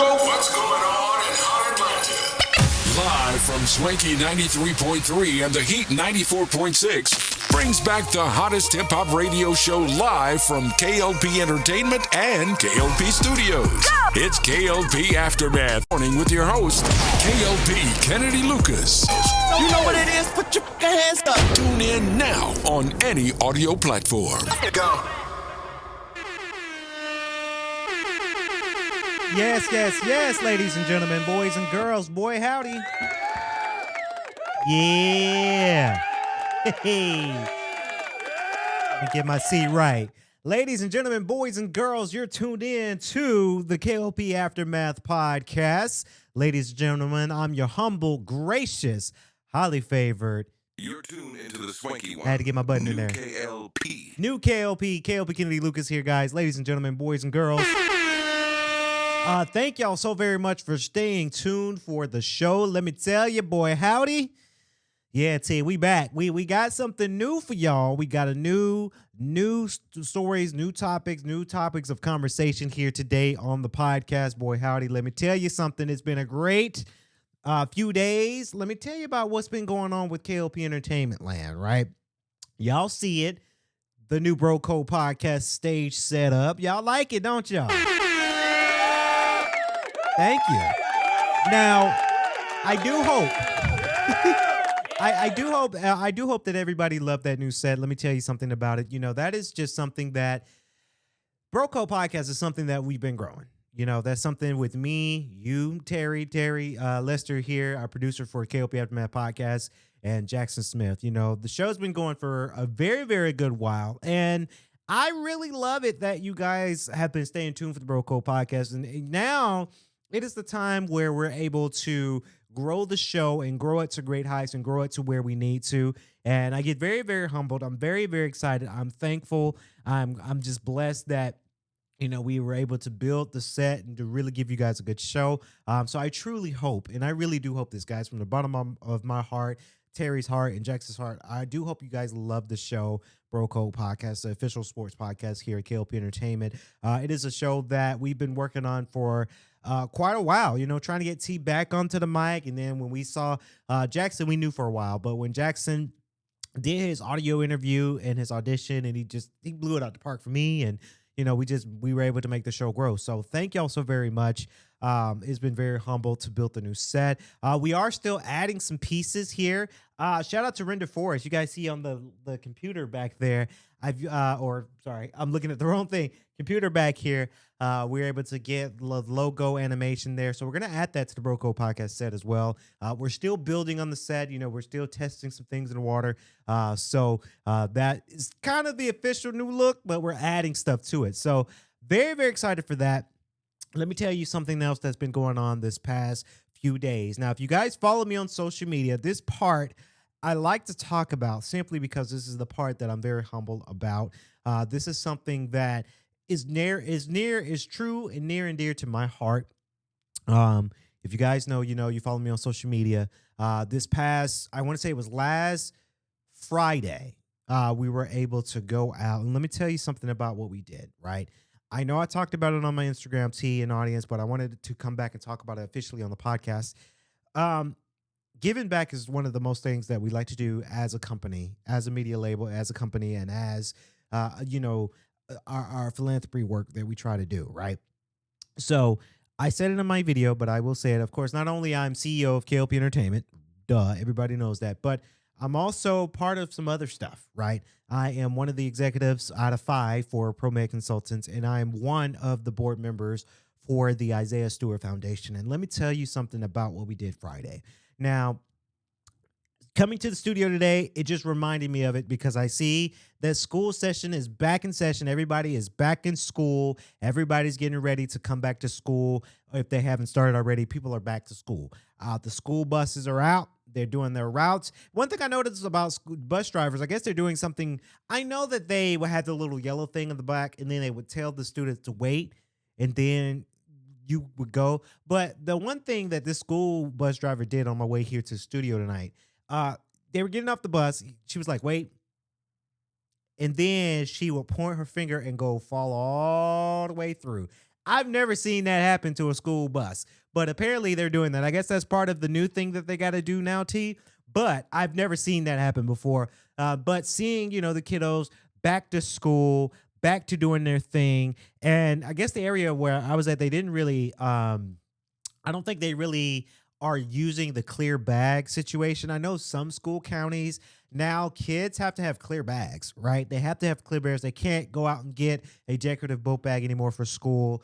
What's going on in Hot Atlanta? Live from Swanky 93.3 and the Heat 94.6 brings back the hottest hip-hop radio show live from K.L.P. Entertainment and K.L.P. Studios. It's K.L.P. Aftermath Morning with your host, K.L.P. Kennedy Lucas. You know what it is? Put your hands up. Tune in now on any audio platform. Go. Yes, ladies and gentlemen, boys and girls, boy howdy. Yeah. Hey. Let me get my seat right. Ladies and gentlemen, boys and girls, you're tuned in to the K.L.P. Aftermath podcast. Ladies and gentlemen, I'm your humble, gracious, highly favored. You're tuned into the swanky one. I had to get my button in there. K.L.P. New K.L.P. Kennedy Lucas here, guys. Ladies and gentlemen, boys and girls. Thank y'all so very much for staying tuned for the show. Let me tell you, boy, howdy. Yeah, T, we back. We got something new for y'all. We got a new stories, new topics of conversation here today on the podcast. Boy, howdy. Let me tell you something. It's been a great few days. Let me tell you about what's been going on with K.L.P. Entertainment Land, right? Y'all see it. The new Bro Code podcast stage set up. Y'all like it, don't y'all? Thank you. Now, I do hope, I do hope that everybody loved that new set. Let me tell you something about it. You know, that is just something that Broco Podcast is something that we've been growing. You know, that's something with me, you, Terry, Lester here, our producer for KLP Aftermath Podcast, and Jackson Smith. You know, the show's been going for a very, very good while, and I really love it that you guys have been staying tuned for the Broco Podcast, and now it is the time where we're able to grow the show and grow it to great heights and grow it to where we need to. And I get very, very humbled. I'm very, very excited. I'm thankful. I'm just blessed that, you know, we were able to build the set and to really give you guys a good show. So I truly hope, and I really do hope this, guys, from the bottom of my heart, Terry's heart, and Jackson's heart, I do hope you guys love the show, Bro Code Podcast, the official sports podcast here at KLP Entertainment. It is a show that we've been working on for quite a while, you know, trying to get T back onto the mic. And then when we saw Jackson, we knew for a while, but when Jackson did his audio interview and his audition, and he blew it out the park for me, and you know, we were able to make the show grow. So thank y'all so very much. It's been very humble to build the new set. We are still adding some pieces here. Shout out to Render Forest. You guys see on the computer back there. I'm looking at the wrong thing. Computer back here. We're able to get the logo animation there. So we're going to add that to the Broco Podcast set as well. We're still building on the set. You know, we're still testing some things in the water. So that is kind of the official new look, but we're adding stuff to it. So very, very excited for that. Let me tell you something else that's been going on this past few days. Now, if you guys follow me on social media, this part I like to talk about simply because this is the part that I'm very humble about. This is something that is true and near and dear to my heart. If you guys know, you know, you follow me on social media. This past, I want to say it was last Friday, we were able to go out. And let me tell you something about what we did, right? I know I talked about it on my Instagram, T, and audience, but I wanted to come back and talk about it officially on the podcast. Giving back is one of the most things that we like to do as a company, as a media label, as a company, and as, you know, our philanthropy work that we try to do, right? So I said it in my video, but I will say it. Of course, not only I'm CEO of KLP Entertainment, duh, everybody knows that, but I'm also part of some other stuff, right? I am one of the executives out of 5 for ProMed Consultants, and I am one of the board members for the Isaiah Stewart Foundation. And let me tell you something about what we did Friday. Now, coming to the studio today, it just reminded me of it because I see that school session is back in session. Everybody is back in school. Everybody's getting ready to come back to school. If they haven't started already, people are back to school. The school buses are out. They're doing their routes. One thing I noticed about bus drivers, I guess they're doing something. I know that they would have the little yellow thing in the back, and then they would tell the students to wait, and then you would go. But the one thing that this school bus driver did on my way here to the studio tonight, they were getting off the bus. She was like, wait. And then she would point her finger and go follow all the way through. I've never seen that happen to a school bus, but apparently they're doing that. I guess that's part of the new thing that they got to do now, T. But I've never seen that happen before. But seeing, the kiddos back to school, back to doing their thing, and I guess the area where I was at, they didn't really. I don't think they really are using the clear bag situation. I know some school counties now kids have to have clear bags, right? They have to have clear bags. They can't go out and get a decorative boat bag anymore for school.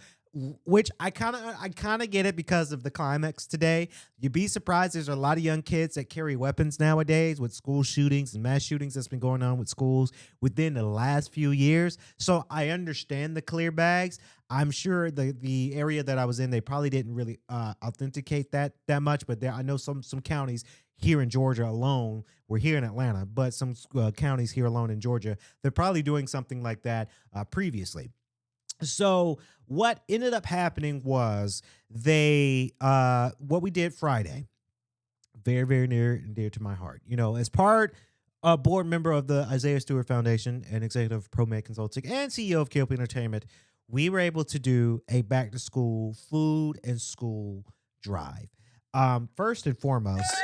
Which I kind of get it because of the climax today. You'd be surprised. There's a lot of young kids that carry weapons nowadays with school shootings and mass shootings that's been going on with schools within the last few years. So I understand the clear bags. I'm sure the area that I was in, they probably didn't really authenticate that much. But I know some counties here in Georgia alone. We're here in Atlanta, but some counties here alone in Georgia, they're probably doing something like that previously. So what ended up happening was they what we did Friday, very, very near and dear to my heart. As part a board member of the Isaiah Stewart Foundation and executive of ProMed Consulting and CEO of K.L.P Entertainment, we were able to do a back to school food and school drive. First and foremost,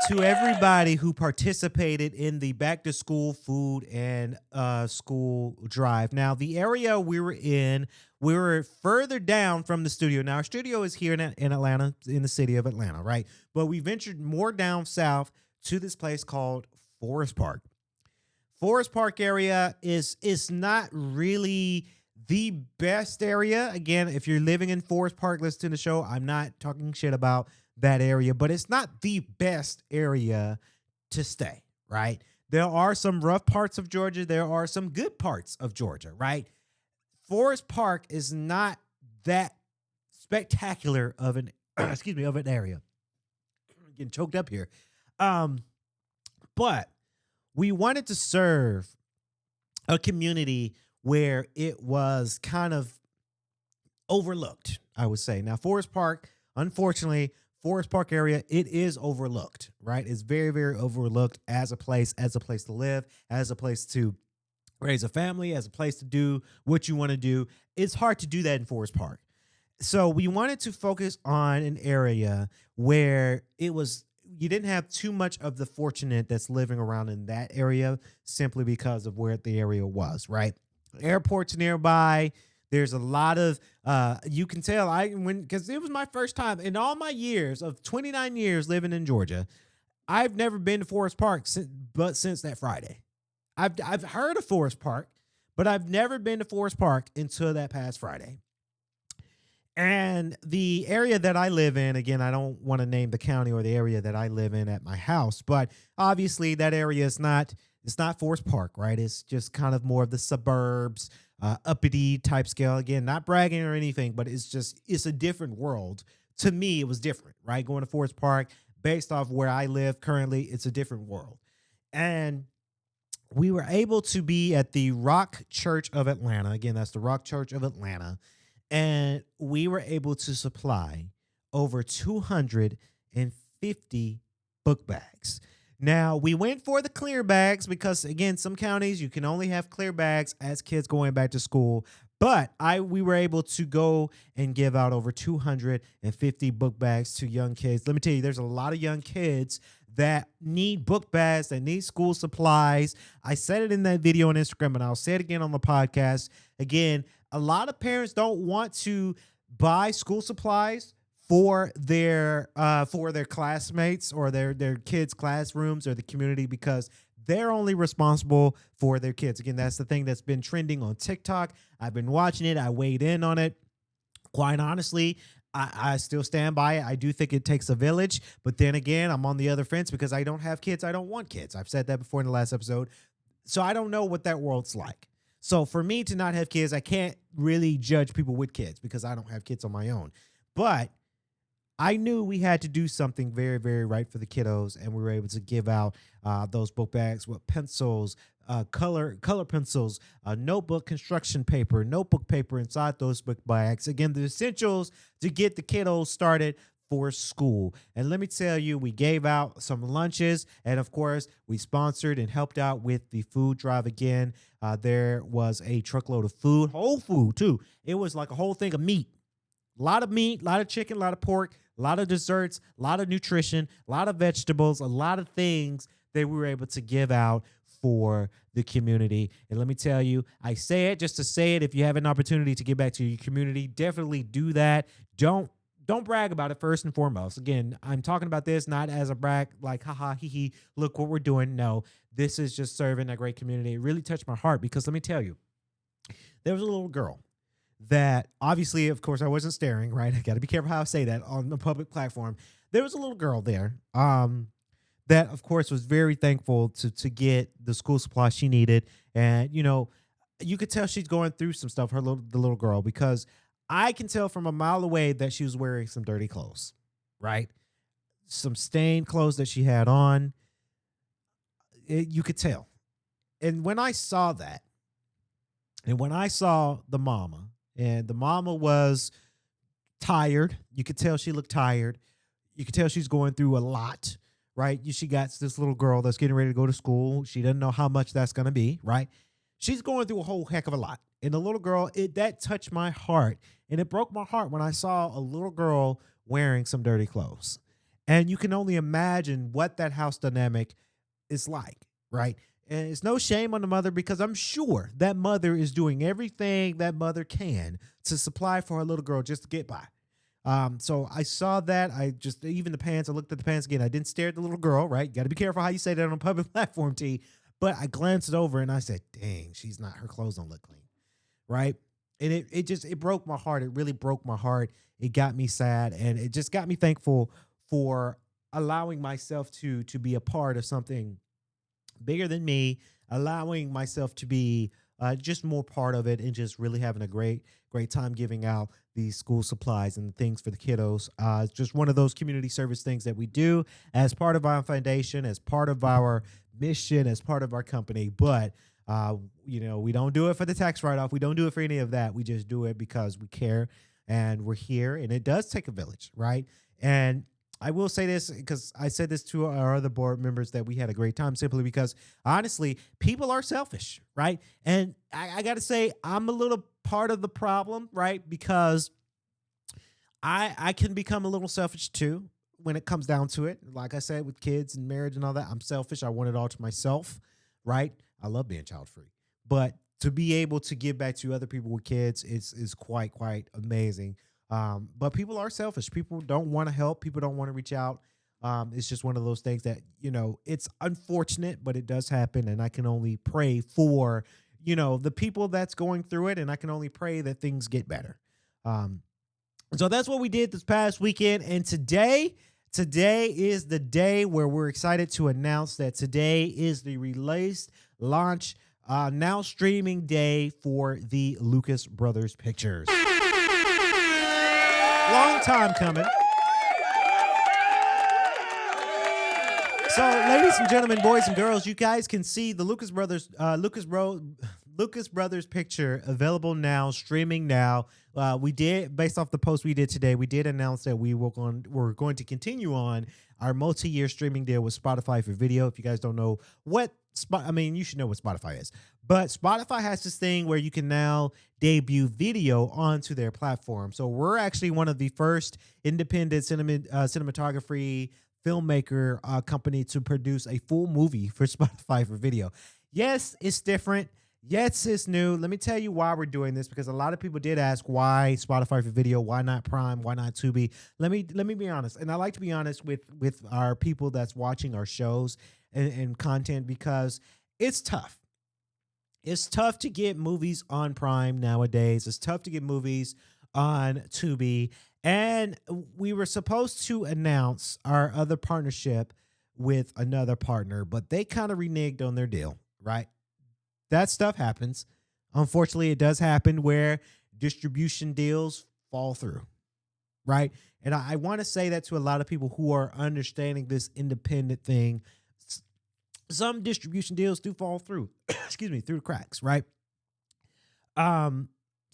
to everybody who participated in the back to school food and school drive. Now, the area we were in, we were further down from the studio. Now, our studio is here in Atlanta, in the city of Atlanta, right? But we ventured more down south to this place called Forest Park. Forest Park area is not really the best area. Again, if you're living in Forest Park, listen to the show. I'm not talking shit about that area, but it's not the best area to stay, right? There are some rough parts of Georgia. There are some good parts of Georgia, right? Forest Park is not that spectacular of an of an area. I'm getting choked up here. But we wanted to serve a community where it was kind of overlooked, I would say. Now, Forest Park, unfortunately, Forest Park area, it is overlooked, right? It's very, very overlooked as a place to live, as a place to raise a family, as a place to do what you want to do. It's hard to do that in Forest Park. So we wanted to focus on an area where you didn't have too much of the fortunate that's living around in that area simply because of where the area was, right? Airports nearby. There's a lot of you can tell because it was my first time in all my years of 29 years living in Georgia. I've never been to Forest Park since that Friday. I've heard of Forest Park, but I've never been to Forest Park until that past Friday. And the area that I live in, again, I don't want to name the county or the area that I live in at my house, but obviously that area is it's not Forest Park, right? It's just kind of more of the suburbs, uppity type scale. Again, not bragging or anything, but it's a different world. To me, it was different, right? Going to Forest Park, based off where I live currently, it's a different world. And we were able to be at the Rock Church of Atlanta. Again, that's the Rock Church of Atlanta. And we were able to supply over 250 book bags. Now, we went for the clear bags because, again, some counties, you can only have clear bags as kids going back to school. But we were able to go and give out over 250 book bags to young kids. Let me tell you, there's a lot of young kids that need book bags, that need school supplies. I said it in that video on Instagram, and I'll say it again on the podcast. Again, a lot of parents don't want to buy school supplies for their classmates or their kids' classrooms or the community because they're only responsible for their kids. Again, that's the thing that's been trending on TikTok. I've been watching it. I weighed in on it. Quite honestly, I still stand by it. I do think it takes a village. But then again, I'm on the other fence because I don't have kids. I don't want kids. I've said that before in the last episode. So I don't know what that world's like. So for me to not have kids, I can't really judge people with kids because I don't have kids on my own. But I knew we had to do something very, very right for the kiddos, and we were able to give out those book bags with pencils, color pencils, notebook construction paper, notebook paper inside those book bags. Again, the essentials to get the kiddos started for school. And let me tell you, we gave out some lunches, and of course, we sponsored and helped out with the food drive again. There was a truckload of food, whole food too. It was like a whole thing of meat. A lot of meat, a lot of chicken, a lot of pork, a lot of desserts, a lot of nutrition, a lot of vegetables, a lot of things that we were able to give out for the community. And let me tell you, I say it just to say it. If you have an opportunity to give back to your community, definitely do that. Don't brag about it first and foremost. Again, I'm talking about this not as a brag, like haha hee hee, look what we're doing. No, this is just serving a great community. It really touched my heart because let me tell you, there was a little girl that obviously, of course, I wasn't staring, right? I got to be careful how I say that on the public platform. There was a little girl there that, of course, was very thankful to get the school supplies she needed. And, you could tell she's going through some stuff, the little girl, because I can tell from a mile away that she was wearing some dirty clothes, right? Some stained clothes that she had on. You could tell. And when I saw that, and when I saw the mama, and the mama was tired, you could tell she looked tired. You could tell she's going through a lot, right? She got this little girl that's getting ready to go to school. She doesn't know how much that's going to be, right? She's going through a whole heck of a lot. And the little girl, that touched my heart. And it broke my heart when I saw a little girl wearing some dirty clothes. And you can only imagine what that house dynamic is like, right? And it's no shame on the mother because I'm sure that mother is doing everything that mother can to supply for her little girl just to get by. So I saw that. Even the pants, I looked at the pants again. I didn't stare at the little girl, right? Got to be careful how you say that on a public platform, T. But I glanced over and I said, dang, her clothes don't look clean, right? And it broke my heart. It really broke my heart. It got me sad, and it just got me thankful for allowing myself to be a part of something bigger than me, allowing myself to be just more part of it, and just really having a great time giving out these school supplies and things for the kiddos. It's just one of those community service things that we do as part of our foundation, as part of our mission, as part of our company. But we don't do it for the tax write-off. We don't do it for any of that. We just do it because we care and we're here, and it does take a village, right? And I will say this because I said this to our other board members that we had a great time simply because, honestly, people are selfish, right? And I got to say, I'm a little part of the problem, right? Because I can become a little selfish too when it comes down to it. Like I said, with kids and marriage and all that, I'm selfish. I want it all to myself, right? I love being child-free. But to be able to give back to other people with kids is quite amazing. But people are selfish. People don't want to help. People don't want to reach out. It's just one of those things that, it's unfortunate, but it does happen. And I can only pray for, the people that's going through it. And I can only pray that things get better. So that's what we did this past weekend. And today is the day where we're excited to announce that today is the launch, now streaming day for the Lucas Brothers Pictures. Long time coming. So, ladies and gentlemen, boys and girls, you guys can see the Lucas Brothers picture available now, streaming now. We did, based off the post we did today, we did announce that we're going to continue on our multi-year streaming deal with Spotify for video. If you guys don't know you should know what Spotify is. But Spotify has this thing where you can now debut video onto their platform. So we're actually one of the first independent cinematography filmmaker company to produce a full movie for Spotify for video. Yes, it's different. Yes, it's new. Let me tell you why we're doing this, because a lot of people did ask why Spotify for video, why not Prime, why not Tubi. Let me be honest, and I like to be honest with our people that's watching our shows and content, because it's tough. It's tough to get movies on Prime nowadays. It's tough to get movies on Tubi. And we were supposed to announce our other partnership with another partner, but they kind of reneged on their deal, right? That stuff happens. Unfortunately, it does happen where distribution deals fall through, right? And I want to say that to a lot of people who are understanding this independent thing. Some distribution deals do fall through, through the cracks, right?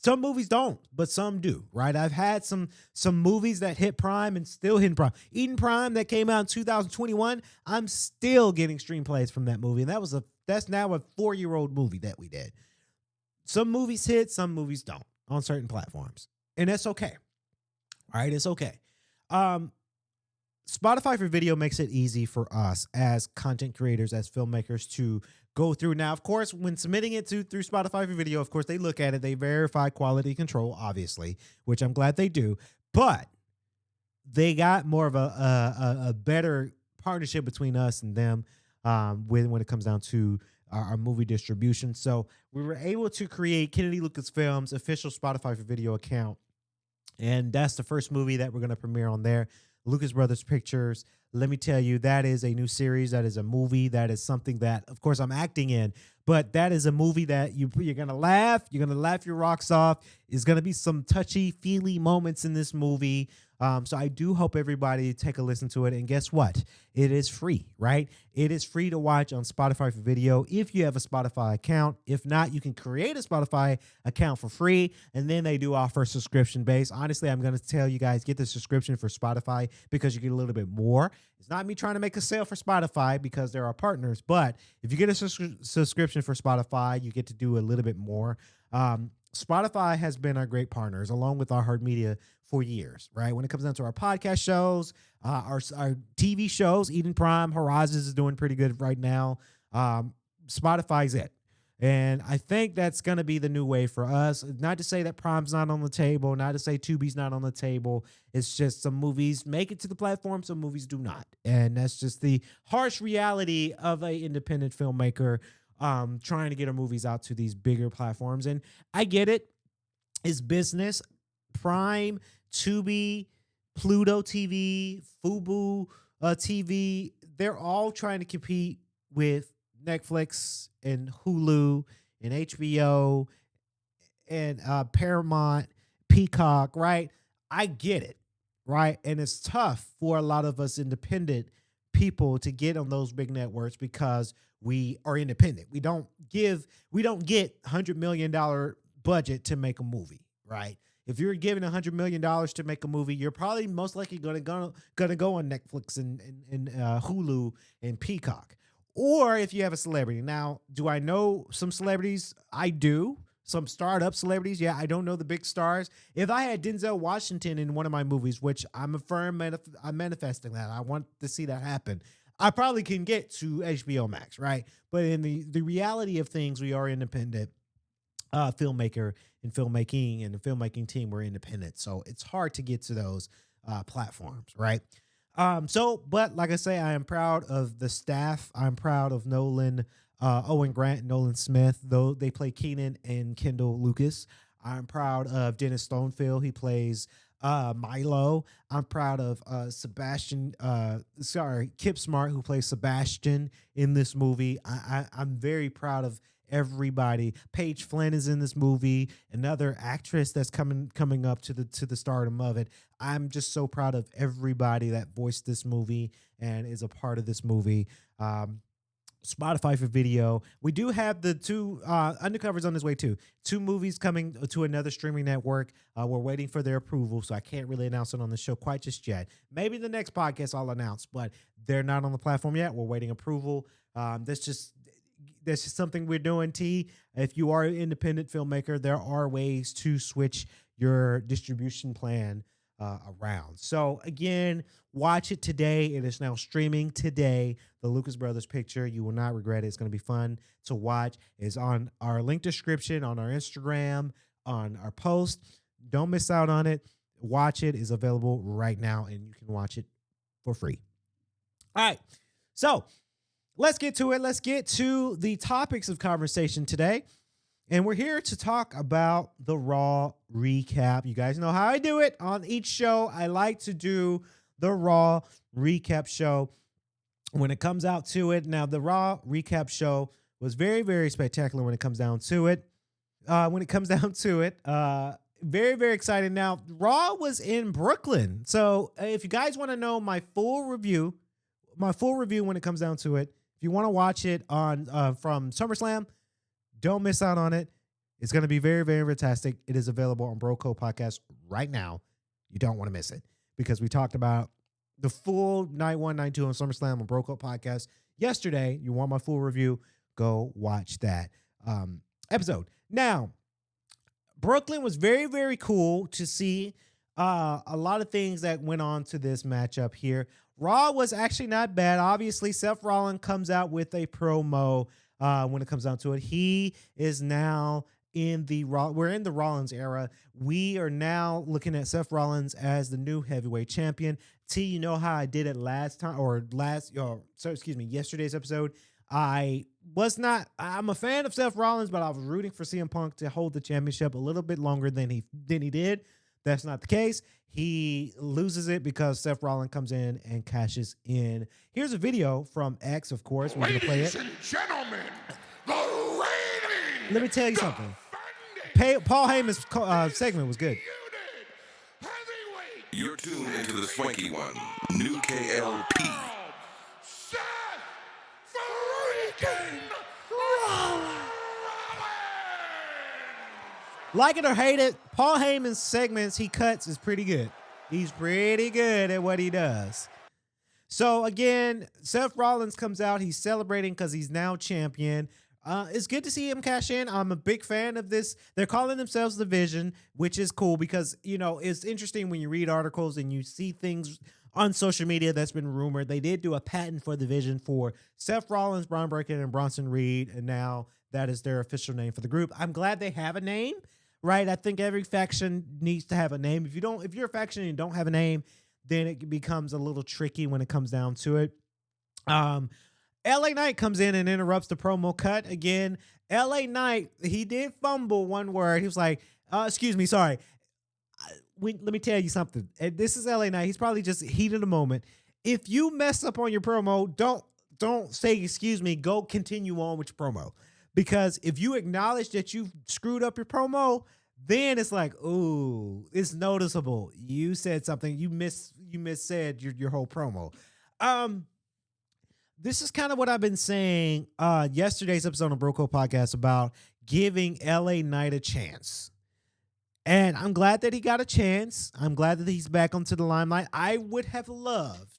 Some movies don't, but some do, right? I've had some movies that hit Prime and still hitting Prime. Eden Prime that came out in 2021, I'm still getting stream plays from that movie. And that's now a 4-year-old movie that we did. Some movies hit, some movies don't on certain platforms. And that's okay. All right, it's okay. Spotify for video makes it easy for us as content creators, as filmmakers to go through. Now, of course, when submitting it through Spotify for video, of course, they look at it. They verify quality control, obviously, which I'm glad they do. But they got more of a better partnership between us and them when it comes down to our movie distribution. So we were able to create Kennedy Lucasfilm's official Spotify for video account. And that's the first movie that we're going to premiere on there. Lucas Brothers Pictures. Let me tell you, that is a new series. That is a movie. That is something that, of course, I'm acting in. But that is a movie that you're going to laugh. You're going to laugh your rocks off. There's going to be some touchy-feely moments in this movie. So I do hope everybody take a listen to it. And guess what? It is free, right? It is free to watch on Spotify for video if you have a Spotify account. If not, you can create a Spotify account for free. And then they do offer subscription base. Honestly, I'm going to tell you guys, get the subscription for Spotify because you get a little bit more. It's not me trying to make a sale for Spotify because they're our partners. But if you get a subscription for Spotify, you get to do a little bit more. Spotify has been our great partners along with our Heart Media for years, right? When it comes down to our podcast shows, our TV shows, Eden Prime, Horizons is doing pretty good right now. Spotify's it. And I think that's going to be the new way for us. Not to say that Prime's not on the table, not to say Tubi's not on the table. It's just some movies make it to the platform, some movies do not. And that's just the harsh reality of an independent filmmaker trying to get our movies out to these bigger platforms. And I get it. It's business. Prime, Tubi, Pluto TV, Fubo TV, they're all trying to compete with Netflix and Hulu and HBO and Paramount, Peacock, right? I get it, right? And it's tough for a lot of us independent people to get on those big networks because we are independent. We don't get $100 million budget to make a movie, right? If you're given $100 million to make a movie, you're probably most likely gonna go on Netflix and Hulu and Peacock. Or if you have a celebrity. Now, do I know some celebrities? I do. Some startup celebrities. Yeah, I don't know the big stars. If I had Denzel Washington in one of my movies, which I'm manifesting that. I want to see that happen. I probably can get to HBO Max, right? But in the reality of things, we are independent. Filmmaker and filmmaking and the filmmaking team were independent. So it's hard to get to those platforms, right? But like I say, I am proud of the staff. I'm proud of Owen Grant, and Nolan Smith, though they play Keenan and Kendall Lucas. I'm proud of Dennis Stonefield. He plays Milo. I'm proud of Kip Smart, who plays Sebastian in this movie. I'm very proud of everybody. Paige Flynn is in this movie, another actress that's coming up to the stardom of it. I'm just so proud of everybody that voiced this movie and is a part of this movie. Spotify for video. We do have the two Undercover's on his way too. 2 movies coming to another streaming network. We're waiting for their approval, so I can't really announce it on the show quite just yet. Maybe the next podcast I'll announce, but they're not on the platform yet. We're waiting approval. That's just something we're doing, T. If you are an independent filmmaker, there are ways to switch your distribution plan around. So again, watch it today. It is now streaming today. The Lucas Brothers Picture. You will not regret it. It's going to be fun to watch. It's on our link description, on our Instagram, on our post. Don't miss out on it. Watch it. It's available right now, and you can watch it for free. All right. So let's get to it. Let's get to the topics of conversation today. And we're here to talk about the Raw recap. You guys know how I do it on each show. I like to do the Raw recap show when it comes out to it. Now, the Raw recap show was very, very spectacular when it comes down to it. Very, very exciting. Now, Raw was in Brooklyn. So if you guys want to know my full review when it comes down to it, if you want to watch it on from SummerSlam, don't miss out on it. It's going to be very, very fantastic. It is available on Bro Code Podcast right now. You don't want to miss it because we talked about the full night 1, night 2 on SummerSlam on Bro Code Podcast yesterday. You want my full review? Go watch that episode. Now, Brooklyn was very, very cool to see a lot of things that went on to this matchup here. Raw was actually not bad. Obviously, Seth Rollins comes out with a promo when it comes down to it. He is now in the we're in the Rollins era. We are now looking at Seth Rollins as the new heavyweight champion. T, you know how I did it yesterday's episode. I'm a fan of Seth Rollins, but I was rooting for CM Punk to hold the championship a little bit longer than he did. That's not the case. He loses it because Seth Rollins comes in and cashes in. Here's a video from X, of course. We're going to play it. Ladies and gentlemen, the reigning, Let me tell you something. Paul Heyman's segment was good. You're tuned into the swanky one, new K.L.P. Seth freaking Rollins. Like it or hate it, Paul Heyman's segments he cuts is pretty good. He's pretty good at what he does. So again, Seth Rollins comes out. He's celebrating because he's now champion. It's good to see him cash in. I'm a big fan of this. They're calling themselves the Vision, which is cool because, you know, it's interesting when you read articles and you see things on social media that's been rumored. They did do a patent for the Vision for Seth Rollins, Braun Breaker, and Bronson Reed, and now that is their official name for the group. I'm glad they have a name, right? I think every faction needs to have a name. If you're a faction and you don't have a name, then it becomes a little tricky when it comes down to it. LA Knight comes in and interrupts the promo cut again. LA Knight, he did fumble one word. He was like, excuse me, sorry. Let me tell you something. This is LA Knight. He's probably just heat of the moment. If you mess up on your promo, don't say excuse me. Go continue on with your promo. Because if you acknowledge that you screwed up your promo, then it's like, ooh, it's noticeable. You said something. You missaid your whole promo. This is kind of what I've been saying yesterday's episode of Bro Code Podcast about giving LA Knight a chance. And I'm glad that he got a chance. I'm glad that he's back onto the limelight. I would have loved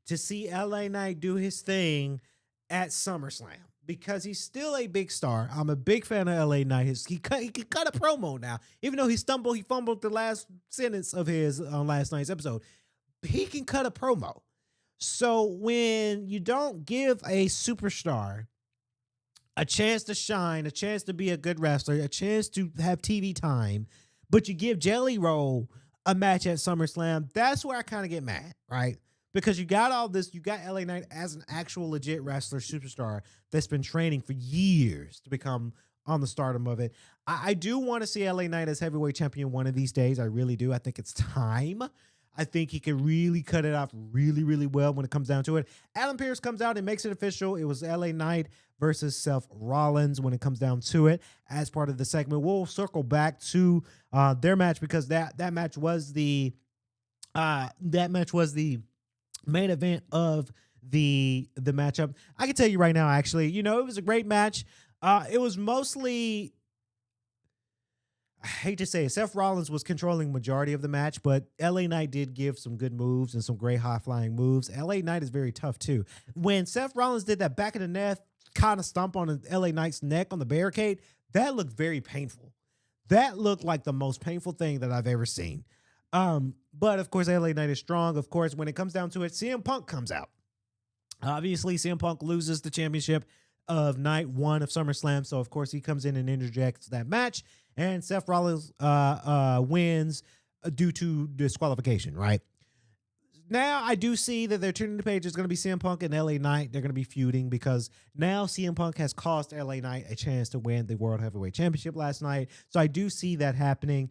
to see LA Knight do his thing at SummerSlam because he's still a big star. I'm a big fan of LA Knight. He can cut a promo now. Even though he fumbled the last sentence of his on last night's episode. He can cut a promo. So when you don't give a superstar a chance to shine, a chance to be a good wrestler, a chance to have TV time, but you give Jelly Roll a match at SummerSlam, that's where I kind of get mad, right? Because you got all this, you got LA Knight as an actual legit wrestler superstar that's been training for years to become on the stardom of it. I do want to see LA Knight as heavyweight champion one of these days. I really do. I think it's time. I think he can really cut it off really, really well when it comes down to it. Adam Pearce comes out and makes it official. It was LA Knight versus Seth Rollins when it comes down to it as part of the segment. We'll circle back to their match because that match was the main event of the matchup. I can tell you right now, actually, you know, it was a great match. It was mostly, I hate to say it, Seth Rollins was controlling majority of the match, but LA Knight did give some good moves and some great high-flying moves. LA Knight is very tough, too. When Seth Rollins did that back of the neck kind of stomp on LA Knight's neck on the barricade, that looked very painful. That looked like the most painful thing that I've ever seen. But, of course, LA Knight is strong. Of course, when it comes down to it, CM Punk comes out. Obviously, CM Punk loses the championship of night 1 of SummerSlam, so, of course, he comes in and interjects that match. And Seth Rollins wins due to disqualification, right? Now, I do see that they're turning the page. It's going to be CM Punk and LA Knight. They're going to be feuding because now CM Punk has cost LA Knight a chance to win the World Heavyweight Championship last night. So I do see that happening.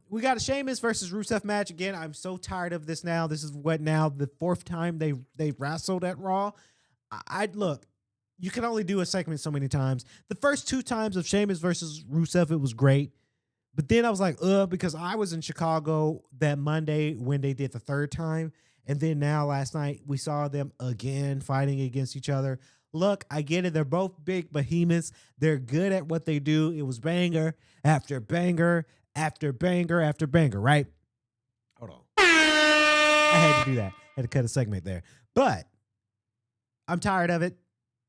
We got a Sheamus versus Rusev match. Again, I'm so tired of this now. This is the 4th time they've wrestled at Raw. Look. You can only do a segment so many times. The first 2 times of Sheamus versus Rusev, it was great. But then I was like, because I was in Chicago that Monday when they did the 3rd time. And then now last night we saw them again fighting against each other. Look, I get it. They're both big behemoths. They're good at what they do. It was banger after banger after banger after banger, right? Hold on. I had to do that. Had to cut a segment there. But I'm tired of it.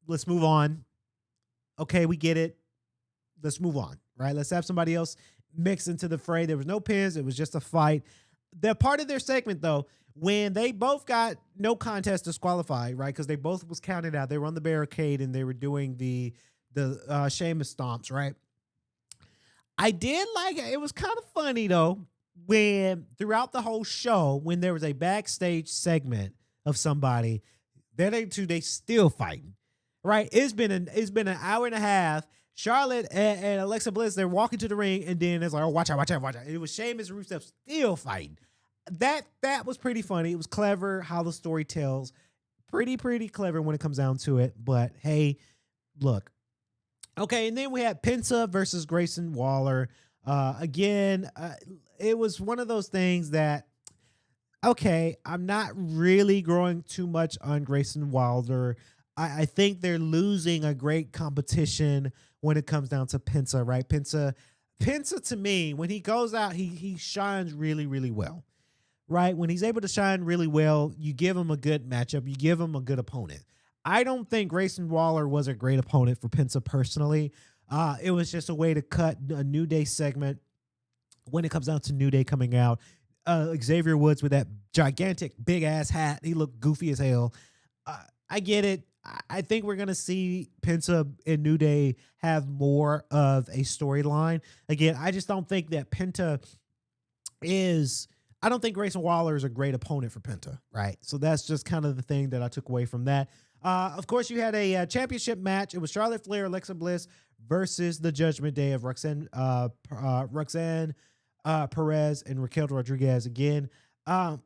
Let's move on. Okay, we get it. Let's move on, right? Let's have somebody else mix into the fray. There was no pins. It was just a fight. They're part of their segment, though, when they both got no contest disqualified, right? Because they both was counted out. They were on the barricade and they were doing the Sheamus stomps, right? I did like it. It was kind of funny, though, when throughout the whole show, when there was a backstage segment of somebody, they still fighting, right? It's been an hour and a half. Charlotte and Alexa Bliss, they're walking to the ring, and then it's like, oh, watch out, watch out, watch out. It was Sheamus and Rusev still fighting. That was pretty funny. It was clever how the story tells. Pretty clever when it comes down to it. But hey, look. Okay, and then we had Penta versus Grayson Waller. Again, it was one of those things that, okay, I'm not really growing too much on Grayson Waller. I think they're losing a great competition when it comes down to Penta, right? Penta to me, when he goes out, he shines really, really well, right? When he's able to shine really well, you give him a good matchup. You give him a good opponent. I don't think Grayson Waller was a great opponent for Penta personally. It was just a way to cut a New Day segment when it comes down to New Day coming out. Xavier Woods with that gigantic big ass hat. He looked goofy as hell. I get it. I think we're going to see Penta and New Day have more of a storyline. Again, I just don't think that I don't think Grayson Waller is a great opponent for Penta, right? So that's just kind of the thing that I took away from that. Of course, you had a championship match. It was Charlotte Flair, Alexa Bliss versus the Judgment Day of Roxanne Perez and Raquel Rodriguez. Again,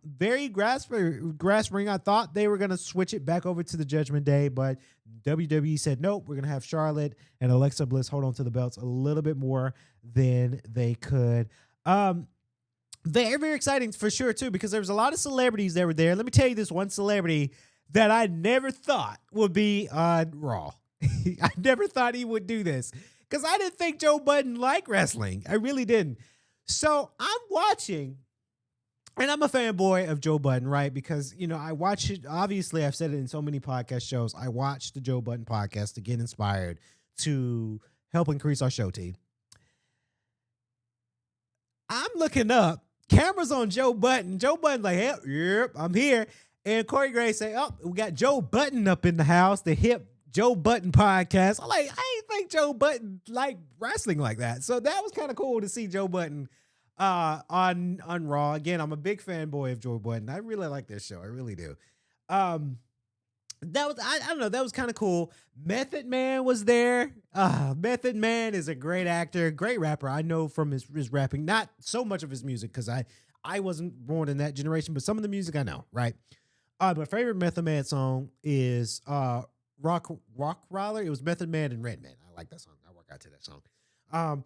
very grasping. I thought they were going to switch it back over to the Judgment Day, but WWE said, nope, we're going to have Charlotte and Alexa Bliss hold on to the belts a little bit more than they could. Very, very exciting for sure, too, because there was a lot of celebrities that were there. Let me tell you this one celebrity that I never thought would be on Raw. I never thought he would do this because I didn't think Joe Budden liked wrestling. I really didn't. So I'm watching, and I'm a fanboy of Joe Budden, right? Because, I watch it. Obviously, I've said it in so many podcast shows. I watch the Joe Budden podcast to get inspired to help increase our show team. I'm looking up. Cameras on Joe Budden. Joe Budden's like, yep, I'm here. And Corey Gray say, oh, we got Joe Budden up in the house, the hip Joe Budden podcast. I'm like, I ain't think Joe Budden liked wrestling like that. So that was kind of cool to see Joe Budden on Raw. Again, I'm a big fanboy of Joe Budden. I really like this show. I really do. That was, I don't know, that was kind of cool. Method Man was there. Method Man is a great actor, great rapper. I know from his rapping, not so much of his music because I wasn't born in that generation, but some of the music I know, right? My favorite Method Man song is Rock Roller. It was Method Man and Redman. I like that song. I work out to that song.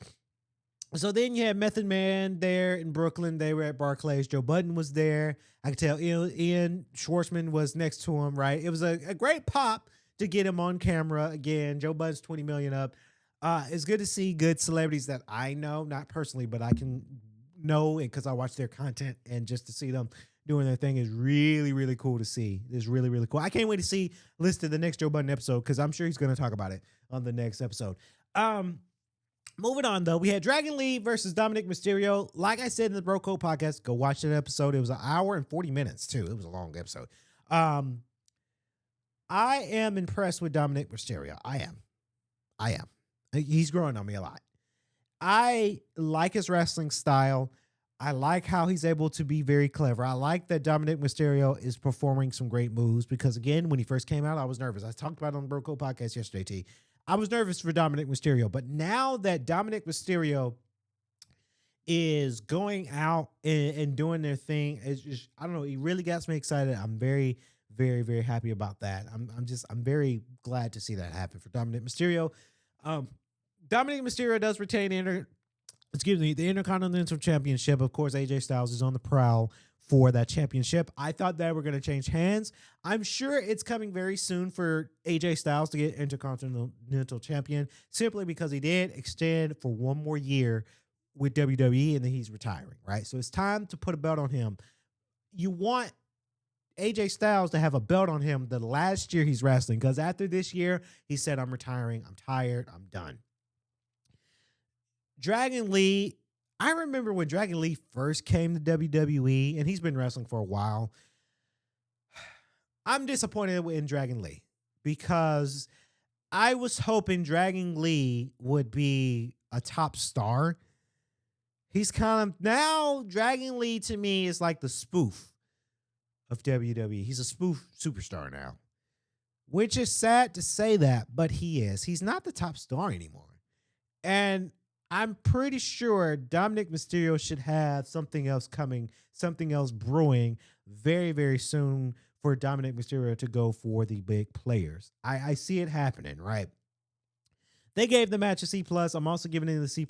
So then you had Method Man there in Brooklyn. They were at Barclays. Joe Budden was there. I could tell Ian Schwartzman was next to him, right? It was a great pop to get him on camera. Again, Joe Budden's 20 million up. It's good to see good celebrities that I know, not personally, but I can know it because I watch their content, and just to see them doing their thing is really, really cool to see. It's really, really cool. I can't wait to see listed the next Joe Budden episode because I'm sure he's going to talk about it on the next episode. Moving on, though, we had Dragon Lee versus Dominic Mysterio. Like I said in the Bro Code podcast, go watch that episode. It was an hour and 40 minutes, too. It was a long episode. I am impressed with Dominic Mysterio. I am. He's growing on me a lot. I like his wrestling style. I like how he's able to be very clever. I like that Dominic Mysterio is performing some great moves because, again, when he first came out, I was nervous. I talked about it on the Bro Code podcast yesterday, T. I was nervous for Dominic Mysterio, but now that Dominic Mysterio is going out and doing their thing, it's just, I don't know, it really gets me excited. I'm very, very, very happy about that. I'm very glad to see that happen for Dominic Mysterio. Dominic Mysterio does retain excuse me, the Intercontinental Championship. Of course, AJ Styles is on the prowl for that championship. I thought that were going to change hands. I'm sure it's coming very soon for AJ Styles to get Intercontinental Champion, simply because he did extend for one more year with WWE and then he's retiring, right? So it's time to put a belt on him. You want AJ Styles to have a belt on him the last year he's wrestling, because after this year, he said, I'm retiring, I'm tired, I'm done. Dragon Lee, I remember when Dragon Lee first came to WWE, and he's been wrestling for a while. I'm disappointed in Dragon Lee because I was hoping Dragon Lee would be a top star. He's kind of, now Dragon Lee to me is like the spoof of WWE. He's a spoof superstar now, which is sad to say that, but he is. He's not the top star anymore. And I'm pretty sure Dominic Mysterio should have something else coming, something else brewing very, very soon for Dominic Mysterio to go for the big players. I see it happening, right? They gave the match a C+. I'm also giving it a C+.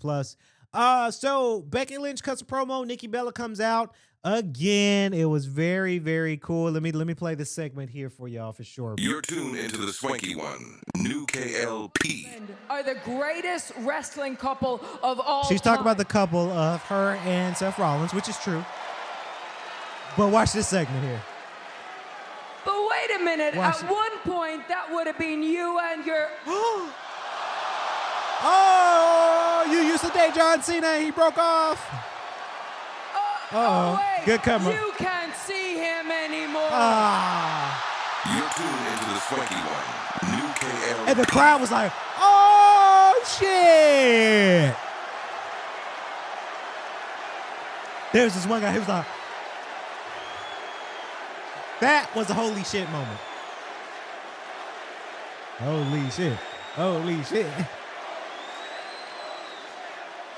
So Becky Lynch cuts a promo. Nikki Bella comes out again. It was very, very cool. Let me play this segment here for y'all for sure. You're tuned into the swanky one, new K.L.P. Are the greatest wrestling couple of all She's talking about the couple of her and Seth Rollins, which is true. But watch this segment here. But wait a minute. Watch At it. one point, that would have been you and your... Oh, you used to date John Cena. He broke off. Uh-oh. Wait, Good cover. You can't see him anymore. You're tuned into the swanky one, new K.L.P. And the crowd was like, oh, shit. There's this one guy who was like, that was a holy shit moment. Holy shit. Holy shit.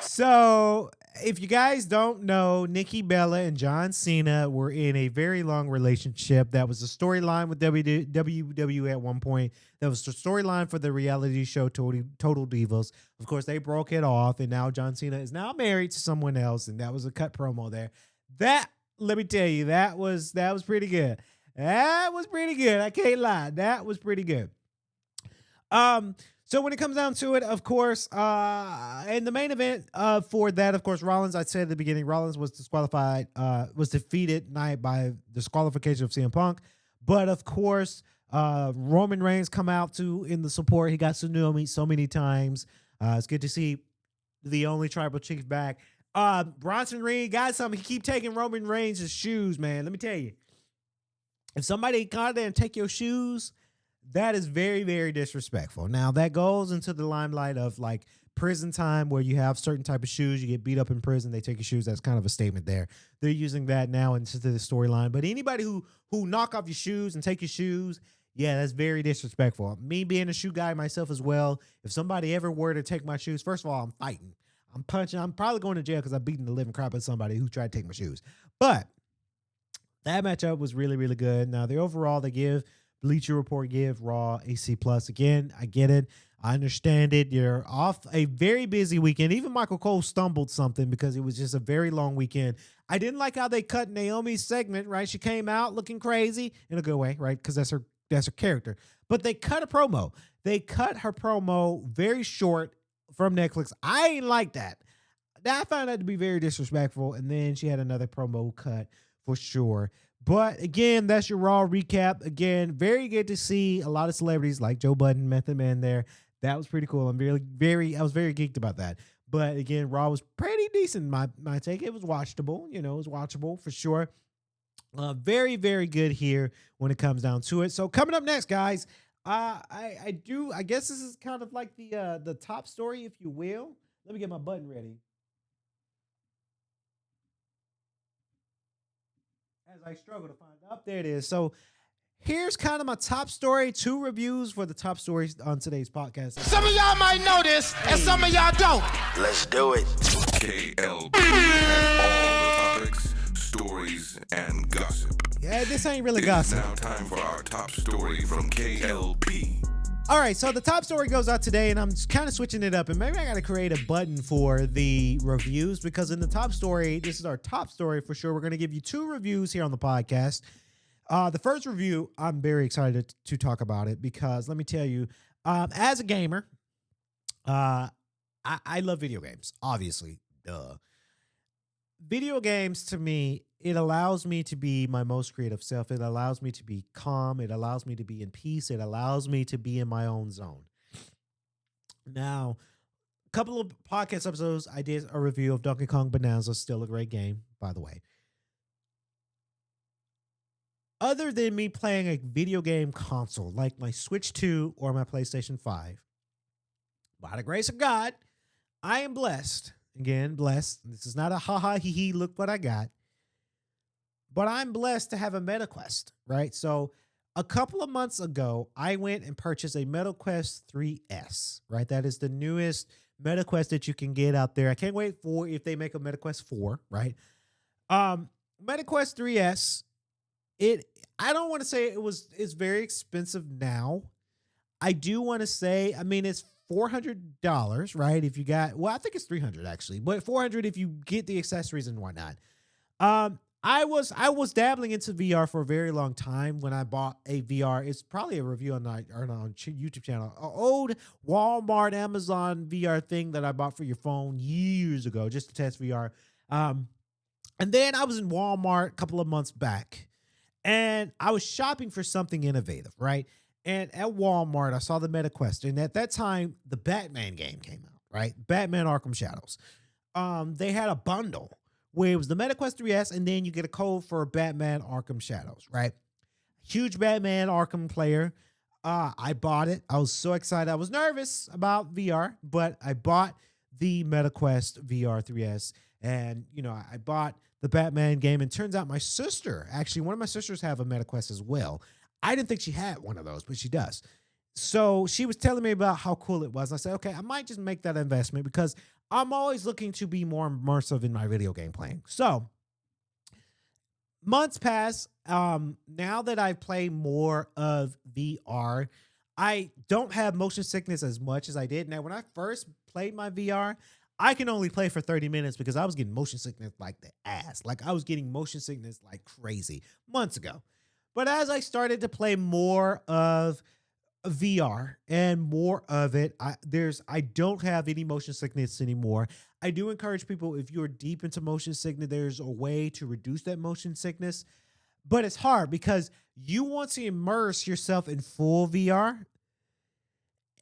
So, if you guys don't know, Nikki Bella and John Cena were in a very long relationship. That was a storyline with WWE at one point. That was the storyline for the reality show Total Divas. Of course, they broke it off, and now John Cena is now married to someone else, and that was a cut promo there. That, let me tell you, that was pretty good. That was pretty good. I can't lie. That was pretty good. So when it comes down to it, of course, in the main event for that, of course, Rollins, I said at the beginning, Rollins was disqualified, was defeated tonight by disqualification of CM Punk. But of course, Roman Reigns come out in the support. He got Tsunami so many times. It's good to see the only tribal chief back. Bronson Reed got something. He keep taking Roman Reigns' shoes, man. Let me tell you. If somebody got there and take your shoes, that is very, very disrespectful. Now, that goes into the limelight of like prison time where you have certain type of shoes. You get beat up in prison, they take your shoes. That's kind of a statement there. They're using that now into the storyline. But anybody who knock off your shoes and take your shoes, yeah, that's very disrespectful. Me being a shoe guy myself as well, if somebody ever were to take my shoes, first of all, I'm fighting. I'm punching. I'm probably going to jail because I'm beating the living crap out of somebody who tried to take my shoes. But that matchup was really, really good. Now, the overall, they give Bleacher Report, give Raw a C+. Again, I get it. I understand it. You're off a very busy weekend. Even Michael Cole stumbled something because it was just a very long weekend. I didn't like how they cut Naomi's segment, right? She came out looking crazy in a good way, right? Because that's her character. But they cut a promo. They cut her promo very short from Netflix. I ain't like that. I found that to be very disrespectful. And then she had another promo cut for sure. But again, that's your Raw recap. Again, very good to see a lot of celebrities like Joe Budden, Method Man there. That was pretty cool. I was very geeked about that. But again, Raw was pretty decent. My take, it was watchable. You know, it was watchable for sure. Very, very good here when it comes down to it. So coming up next, guys, I guess this is kind of like the top story, if you will. Let me get my button ready. As I struggle to find up, there it is. So here's kind of my top story, 2 reviews for the top stories on today's podcast. Some of y'all might know this, and some of y'all don't. Let's do it. K.L.P. All the topics, stories, and gossip. Yeah, this ain't really It's gossip. now time for our top story from K.L.P. All right, so the top story goes out today, and I'm kind of switching it up, and maybe I got to create a button for the reviews, because in the top story, this is our top story for sure. We're going to give you 2 reviews here on the podcast. The first review, I'm very excited to talk about it, because let me tell you, as a gamer, I love video games, obviously, duh. Video games, to me, it allows me to be my most creative self. It allows me to be calm. It allows me to be in peace. It allows me to be in my own zone. Now, a couple of podcast episodes, I did a review of Donkey Kong Bonanza. Still a great game, by the way. Other than me playing a video game console like my Switch 2 or my PlayStation 5, by the grace of God, I am blessed. Again, blessed. This is not a ha-ha, hee-hee, look what I got. But I'm blessed to have a MetaQuest, right? So a couple of months ago, I went and purchased a MetaQuest 3S, right? That is the newest MetaQuest that you can get out there. I can't wait for if they make a MetaQuest 4, right? MetaQuest 3S, I don't want to say it's very expensive now. I do want to say, I mean, it's $400, right? If you got, well, I think it's $300 actually, but $400 if you get the accessories and whatnot. I was dabbling into VR for a very long time when I bought a VR. It's probably a review on YouTube channel. An old Walmart, Amazon VR thing that I bought for your phone years ago just to test VR. And then I was in Walmart a couple of months back, and I was shopping for something innovative, right? And at Walmart, I saw the MetaQuest, and at that time, the Batman game came out, right? Batman Arkham Shadows. They had a bundle where it was the MetaQuest 3S, and then you get a code for Batman Arkham Shadows, right? Huge Batman Arkham player. I bought it. I was so excited. I was nervous about VR, but I bought the MetaQuest VR 3S, and, you know, I bought the Batman game, and turns out my sister, actually, one of my sisters have a MetaQuest as well. I didn't think she had one of those, but she does. So she was telling me about how cool it was. I said, okay, I might just make that investment because I'm always looking to be more immersive in my video game playing. So months pass. Now that I've played more of VR, I don't have motion sickness as much as I did. Now, when I first played my VR, I can only play for 30 minutes because I was getting motion sickness like the ass. Like I was getting motion sickness like crazy months ago. But as I started to play more of VR and more of it, I don't have any motion sickness anymore. I do encourage people, if you're deep into motion sickness, there's a way to reduce that motion sickness. But it's hard because you want to immerse yourself in full VR.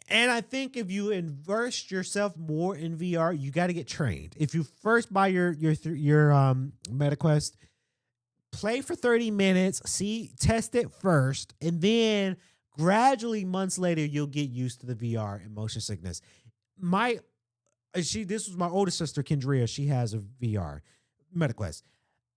And I think if you immerse yourself more in VR, you got to get trained. If you first buy your MetaQuest, play for 30 minutes, test it first, and then gradually months later you'll get used to the VR and motion sickness. This was my older sister Kendria. She has a VR MetaQuest.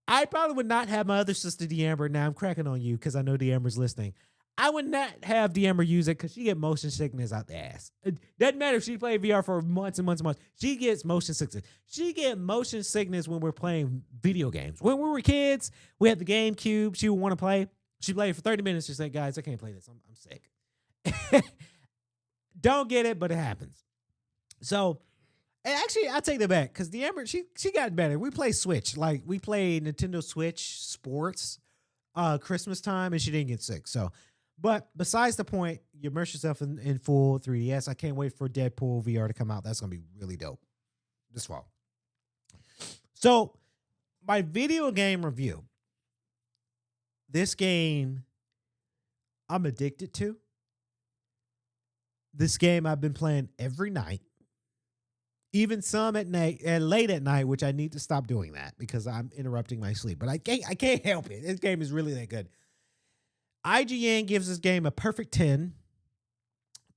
I probably would not have my other sister Deamber. Now I'm cracking on you because I know Deamber's listening. I would not have Deamber use it because she get motion sickness out the ass. It doesn't matter if she played VR for months and months and months. She gets motion sickness. She get motion sickness when we're playing video games. When we were kids, we had the GameCube. She would want to play. She played for 30 minutes. She said, guys, I can't play this. I'm sick. Don't get it, but it happens. So, and actually, I take that back because Deamber, she got better. We play Switch. Like, we play Nintendo Switch Sports Christmas time, and she didn't get sick. So, but besides the point, you immerse yourself in full 3DS. I can't wait for Deadpool VR to come out. That's going to be really dope this fall. So, my video game review. This game I'm addicted to. This game I've been playing every night. Even some at night and late at night, which I need to stop doing that because I'm interrupting my sleep. But I can't help it. This game is really that good. IGN gives this game a perfect 10.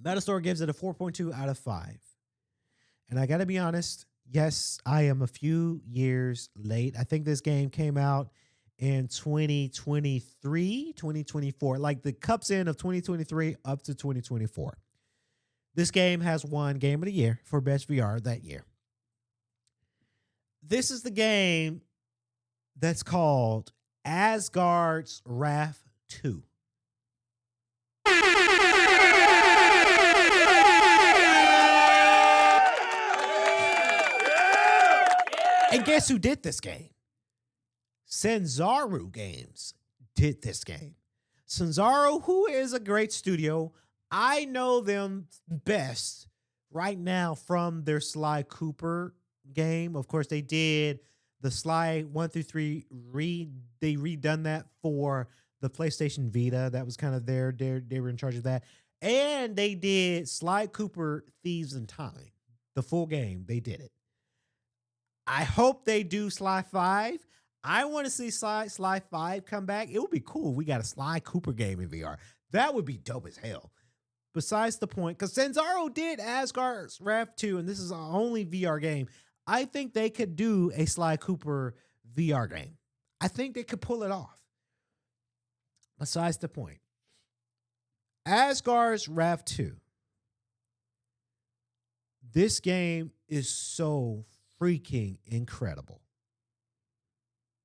Metastore gives it a 4.2 out of 5. And I got to be honest, yes, I am a few years late. I think this game came out in 2023, 2024, like the cups in of 2023 up to 2024. This game has won Game of the Year for Best VR that year. This is the game that's called Asgard's Wrath 2. And guess who did this game? Sanzaru Games did this game. Sanzaru, who is a great studio, I know them best right now from their Sly Cooper game. Of course, they did the Sly 1 through 3 they redone that for the PlayStation Vita. That was kind of they were in charge of that. And they did Sly Cooper Thieves in Time. The full game. They did it. I hope they do Sly 5. I want to see Sly 5 come back. It would be cool. We got a Sly Cooper game in VR. That would be dope as hell. Besides the point, because Sanzaru did Asgard's Wrath 2, and this is our only VR game. I think they could do a Sly Cooper VR game. I think they could pull it off. Besides the point, Asgard's Wrath 2. This game is so freaking incredible.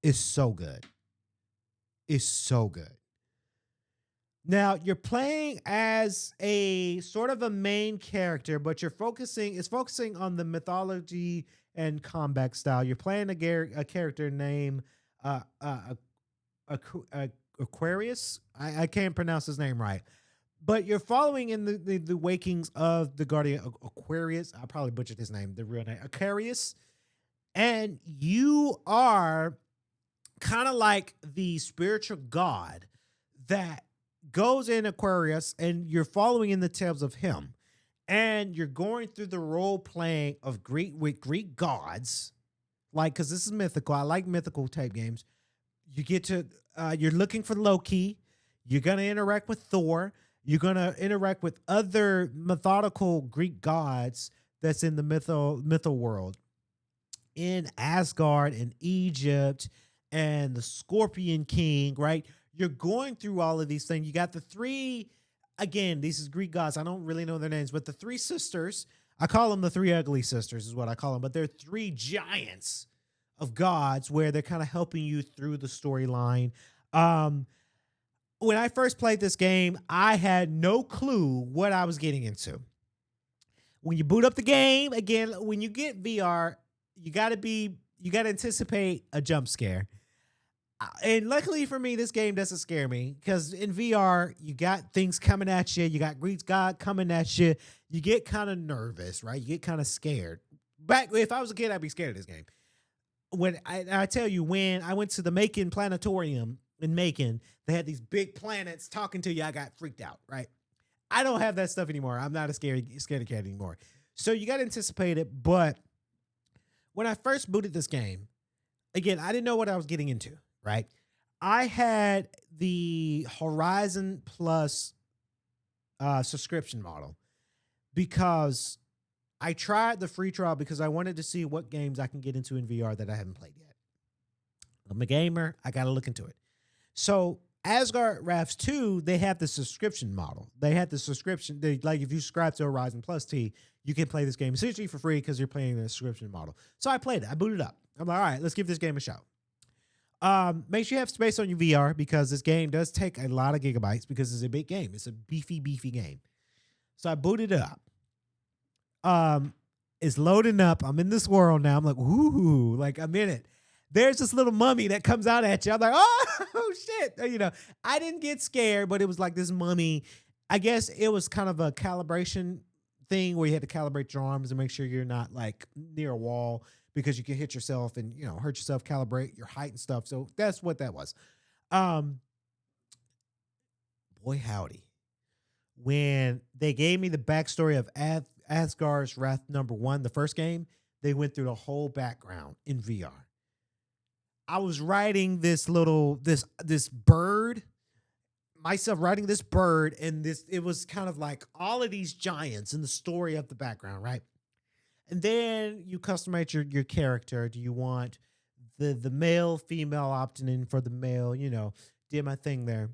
It's so good. It's so good. Now, you're playing as a sort of a main character, but it's focusing on the mythology and combat style. You're playing a character named Aquarius. I can't pronounce his name right. But you're following in the wakings of the guardian Aquarius. I probably butchered his name, the real name, Aquarius. And you are kind of like the spiritual god that goes in Aquarius, and you're following in the tales of him. And you're going through the role playing of Greek gods, like, because this is mythical. I like mythical type games. You get to you're looking for Loki. You're gonna interact with Thor. You're gonna interact with other mythological Greek gods that's in the mytho world, in Asgard and Egypt and the Scorpion King. Right? You're going through all of these things. You got the three. Again, these is Greek gods. I don't really know their names, but the three sisters, I call them the three ugly sisters is what I call them, but they're three giants of gods where they're kind of helping you through the storyline. When I first played this game, I had no clue what I was getting into. When you boot up the game, again, when you get VR, you got to anticipate a jump scare. And luckily for me, this game doesn't scare me because in VR, you got things coming at you. You got Greek god coming at you. You get kind of nervous, right? You get kind of scared. If I was a kid, I'd be scared of this game. When I tell you, when I went to the Macon Planetarium in Macon, they had these big planets talking to you. I got freaked out, right? I don't have that stuff anymore. I'm not a scared cat anymore. So you got to anticipate it. But when I first booted this game, again, I didn't know what I was getting into. Right. I had the Horizon Plus subscription model because I tried the free trial because I wanted to see what games I can get into in VR that I haven't played yet. I'm a gamer. I got to look into it. So Asgard Wrath 2, they have the subscription model. They had the subscription. Like if you subscribe to Horizon Plus T, you can play this game essentially for free because you're playing the subscription model. So I played it. I booted up. I'm like, all right, let's give this game a shot. Make sure you have space on your VR because this game does take a lot of gigabytes because it's a big game. It's a beefy game. So I booted it up. It's loading up. I'm in this world now. I'm like, ooh, like I'm in it. There's this little mummy that comes out at you. I'm like, oh shit. You know, I didn't get scared, but it was like this mummy. I guess it was kind of a calibration thing where you had to calibrate your arms and make sure you're not like near a wall, because you can hit yourself and, you know, hurt yourself, calibrate your height and stuff. So that's what that was. Boy, howdy. When they gave me the backstory of Asgard's Wrath #1, the first game, they went through the whole background in VR. I was riding this bird, myself riding this bird, and it was kind of like all of these giants in the story of the background, right? And then you customize your character. Do you want the male, female, opting in for the male? You know, did my thing there.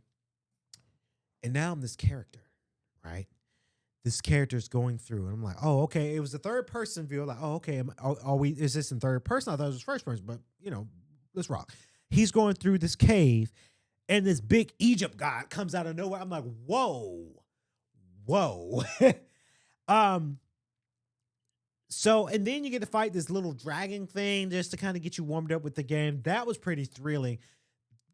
And now I'm this character, right? This character is going through, and I'm like, oh, okay. It was the third person view. Like, oh, okay. Is this in third person? I thought it was first person, but you know, let's rock. He's going through this cave, and this big Egypt god comes out of nowhere. I'm like, whoa. So, and then you get to fight this little dragon thing just to kind of get you warmed up with the game. That was pretty thrilling.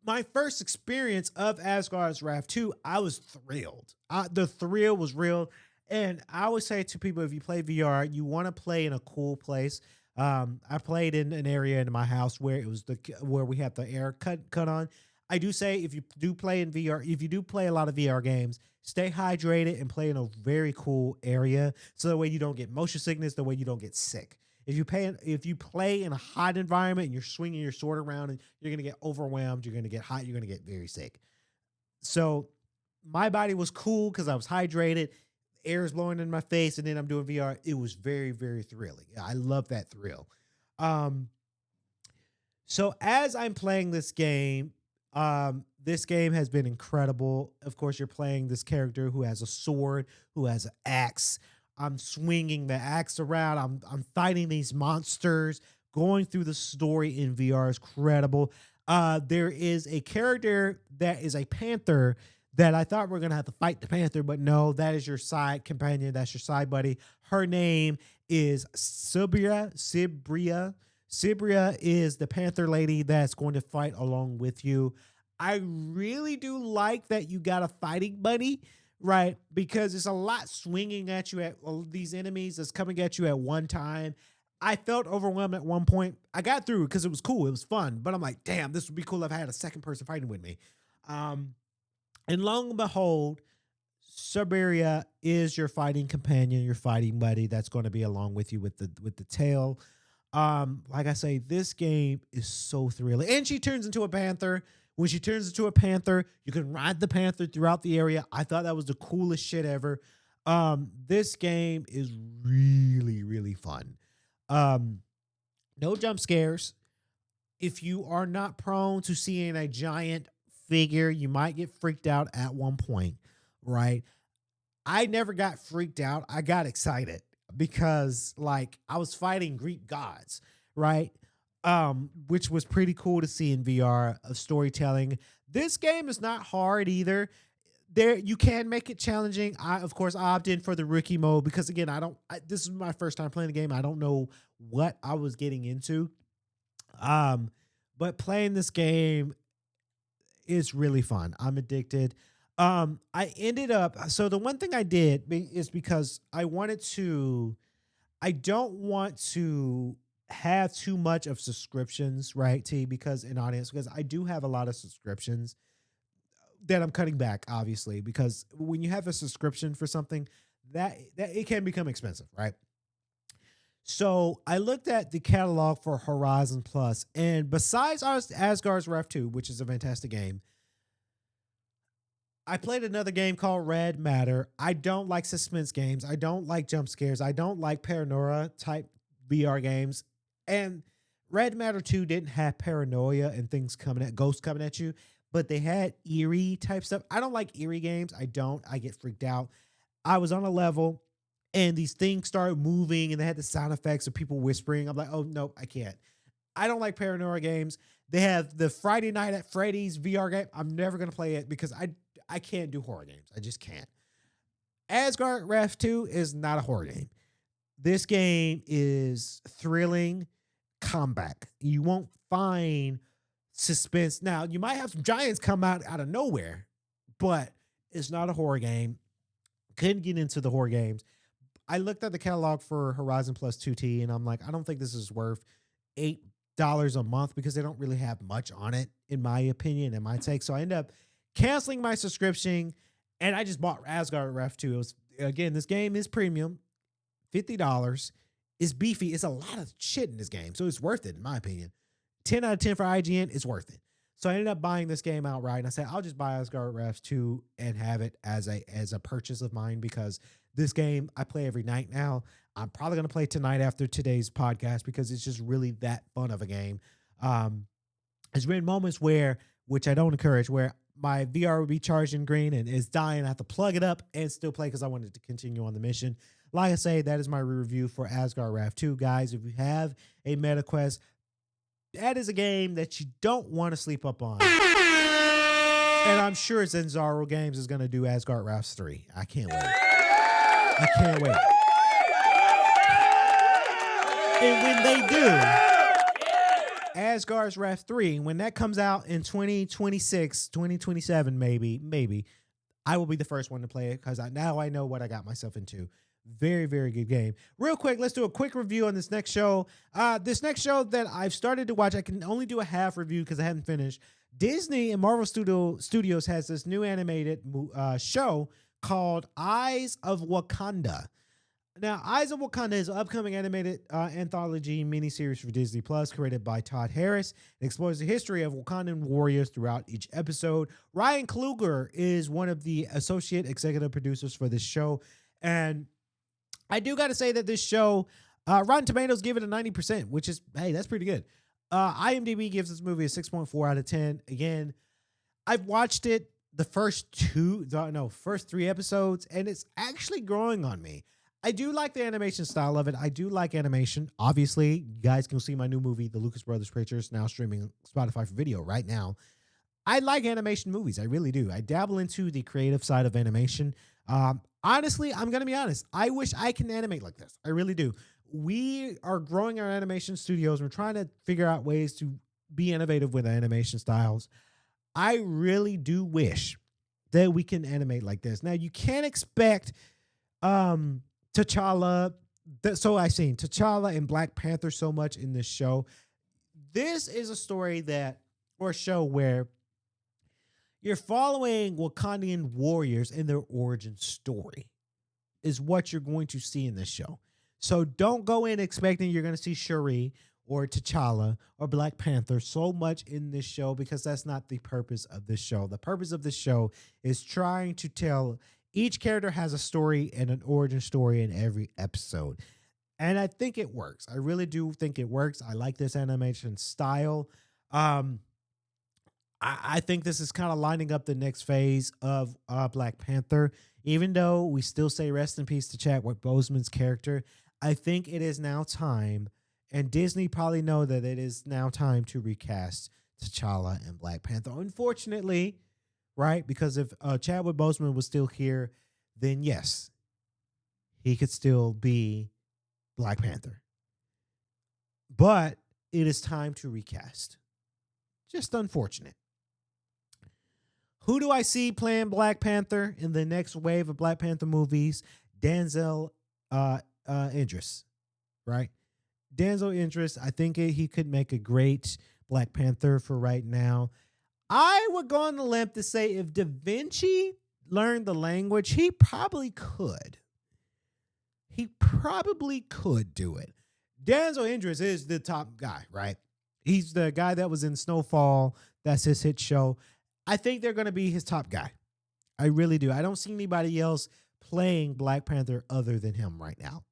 My first experience of Asgard's Wrath 2, I was thrilled. The thrill was real. And I always say to people, if you play VR, you want to play in a cool place. I played in an area in my house where it was where we had the air cut on. I do say if you do play in VR, if you do play a lot of VR games, stay hydrated and play in a very cool area, so that way you don't get motion sickness, the way you don't get sick. If you play in a hot environment and you're swinging your sword around and you're gonna get overwhelmed, you're gonna get hot, you're gonna get very sick. So my body was cool because I was hydrated, air is blowing in my face, and then I'm doing VR. It was very, very thrilling. I love that thrill. So as I'm playing this game has been incredible. Of course, you're playing this character who has a sword, who has an axe. I'm swinging the axe around. I'm fighting these monsters. Going through the story in VR is incredible. There is a character that is a panther that I thought we are gonna have to fight the panther, but no, that is your side companion. That's your side buddy. Her name is Sibria. Sibria is the panther lady that's going to fight along with you. I really do like that you got a fighting buddy, right? Because it's a lot swinging at you at these enemies that's coming at you at one time. I felt overwhelmed at one point. I got through because it was cool. It was fun. But I'm like, damn, this would be cool if I had a second person fighting with me. And lo and behold, Siberia is your fighting companion, your fighting buddy that's going to be along with you with the tail. Like I say, this game is so thrilling. And she turns into a panther. When she turns into a panther, you can ride the panther throughout the area. I thought that was the coolest shit ever. This game is really, really fun. No jump scares. If you are not prone to seeing a giant figure, you might get freaked out at one point, right? I never got freaked out. I got excited because like I was fighting Greek gods, right? Which was pretty cool to see in VR of storytelling. This game is not hard either. There, you can make it challenging. I, of course, opted in for the rookie mode because again, this is my first time playing the game. I don't know what I was getting into. But playing this game is really fun. I'm addicted. I ended up, so the one thing I did is because I don't want to have too much of subscriptions, right, T, because I do have a lot of subscriptions that I'm cutting back, obviously, because when you have a subscription for something, that it can become expensive, right? So I looked at the catalog for Horizon Plus, and besides Asgard's Wrath 2, which is a fantastic game, I played another game called Red Matter. I don't like suspense games. I don't like jump scares. I don't like paranoia type VR games. And Red Matter 2 didn't have paranoia and ghosts coming at you, but they had eerie type stuff. I don't like eerie games. I get freaked out. I was on a level and these things started moving and they had the sound effects of people whispering. I'm like, oh, no, I can't. I don't like paranoia games. They have the Friday Night at Freddy's VR game. I'm never going to play it because I can't do horror games. I just can't. Asgard Wrath 2 is not a horror game. This game is thrilling combat. You won't find suspense. Now, you might have some giants come out of nowhere, but it's not a horror game. Couldn't get into the horror games. I looked at the catalog for Horizon Plus 2T, and I'm like, I don't think this is worth $8 a month because they don't really have much on it, in my opinion and my take. So I ended up canceling my subscription, and I just bought Asgard Wrath 2. It was, again, this game is premium, $50. It's beefy. It's a lot of shit in this game, so it's worth it, in my opinion. 10 out of 10 for IGN, it's worth it. So I ended up buying this game outright, and I said, I'll just buy Asgard Wrath 2 and have it as a purchase of mine because this game I play every night now. I'm probably going to play tonight after today's podcast because it's just really that fun of a game. There's been moments where, which I don't encourage, where my VR would be charged in green and it's dying. I have to plug it up and still play because I wanted to continue on the mission. Like I say, that is my review for Asgard Wrath 2. Guys, if you have a MetaQuest, that is a game that you don't want to sleep up on. And I'm sure Zenzaro Games is going to do Asgard Wrath 3. I can't wait. I can't wait. And when they do, Asgard's Wrath 3, when that comes out in 2026, 2027, maybe, I will be the first one to play it because now I know what I got myself into. Very, very good game. Real quick, let's do a quick review on this next show. This next show that I've started to watch, I can only do a half review because I haven't finished. Disney and Marvel Studios has this new animated show called Eyes of Wakanda. Now, Eyes of Wakanda is an upcoming animated anthology miniseries for Disney Plus, created by Todd Harris. It explores the history of Wakandan warriors throughout each episode. Ryan Kluger is one of the associate executive producers for this show, and I do got to say that this show, Rotten Tomatoes give it a 90%, which is, hey, that's pretty good. IMDb gives this movie a 6.4 out of 10. Again, I've watched it the first 3 episodes, and it's actually growing on me. I do like the animation style of it. I do like animation. Obviously, you guys can see my new movie, The Lucas Brothers Pictures, now streaming Spotify for video right now. I like animation movies. I really do. I dabble into the creative side of animation. Honestly, I'm going to be honest. I wish I can animate like this. I really do. We are growing our animation studios. We're trying to figure out ways to be innovative with animation styles. I really do wish that we can animate like this. Now, you can't expect T'Challa and Black Panther so much in this show. This is a story or show where you're following Wakandan warriors in their origin story is what you're going to see in this show. So don't go in expecting you're going to see Shuri or T'Challa or Black Panther so much in this show, because that's not the purpose of this show. The purpose of this show is trying to tell each character has a story and an origin story in every episode. And I think it works. I really do think it works. I like this animation style. I think this is kind of lining up the next phase of Black Panther. Even though we still say rest in peace to Chadwick Boseman's character, I think it is now time, and Disney probably know that it is now time to recast T'Challa and Black Panther. Unfortunately, right? Because if Chadwick Boseman was still here, then yes, he could still be Black Panther. But it is time to recast. Just unfortunate. Who do I see playing Black Panther in the next wave of Black Panther movies? Denzel Idris, right? Denzel Idris, I think he could make a great Black Panther for right now. I would go on the limb to say if Da Vinci learned the language, he probably could. He probably could do it. Denzel Idris is the top guy, right? He's the guy that was in Snowfall. That's his hit show. I think they're going to be his top guy. I really do. I don't see anybody else playing Black Panther other than him right now.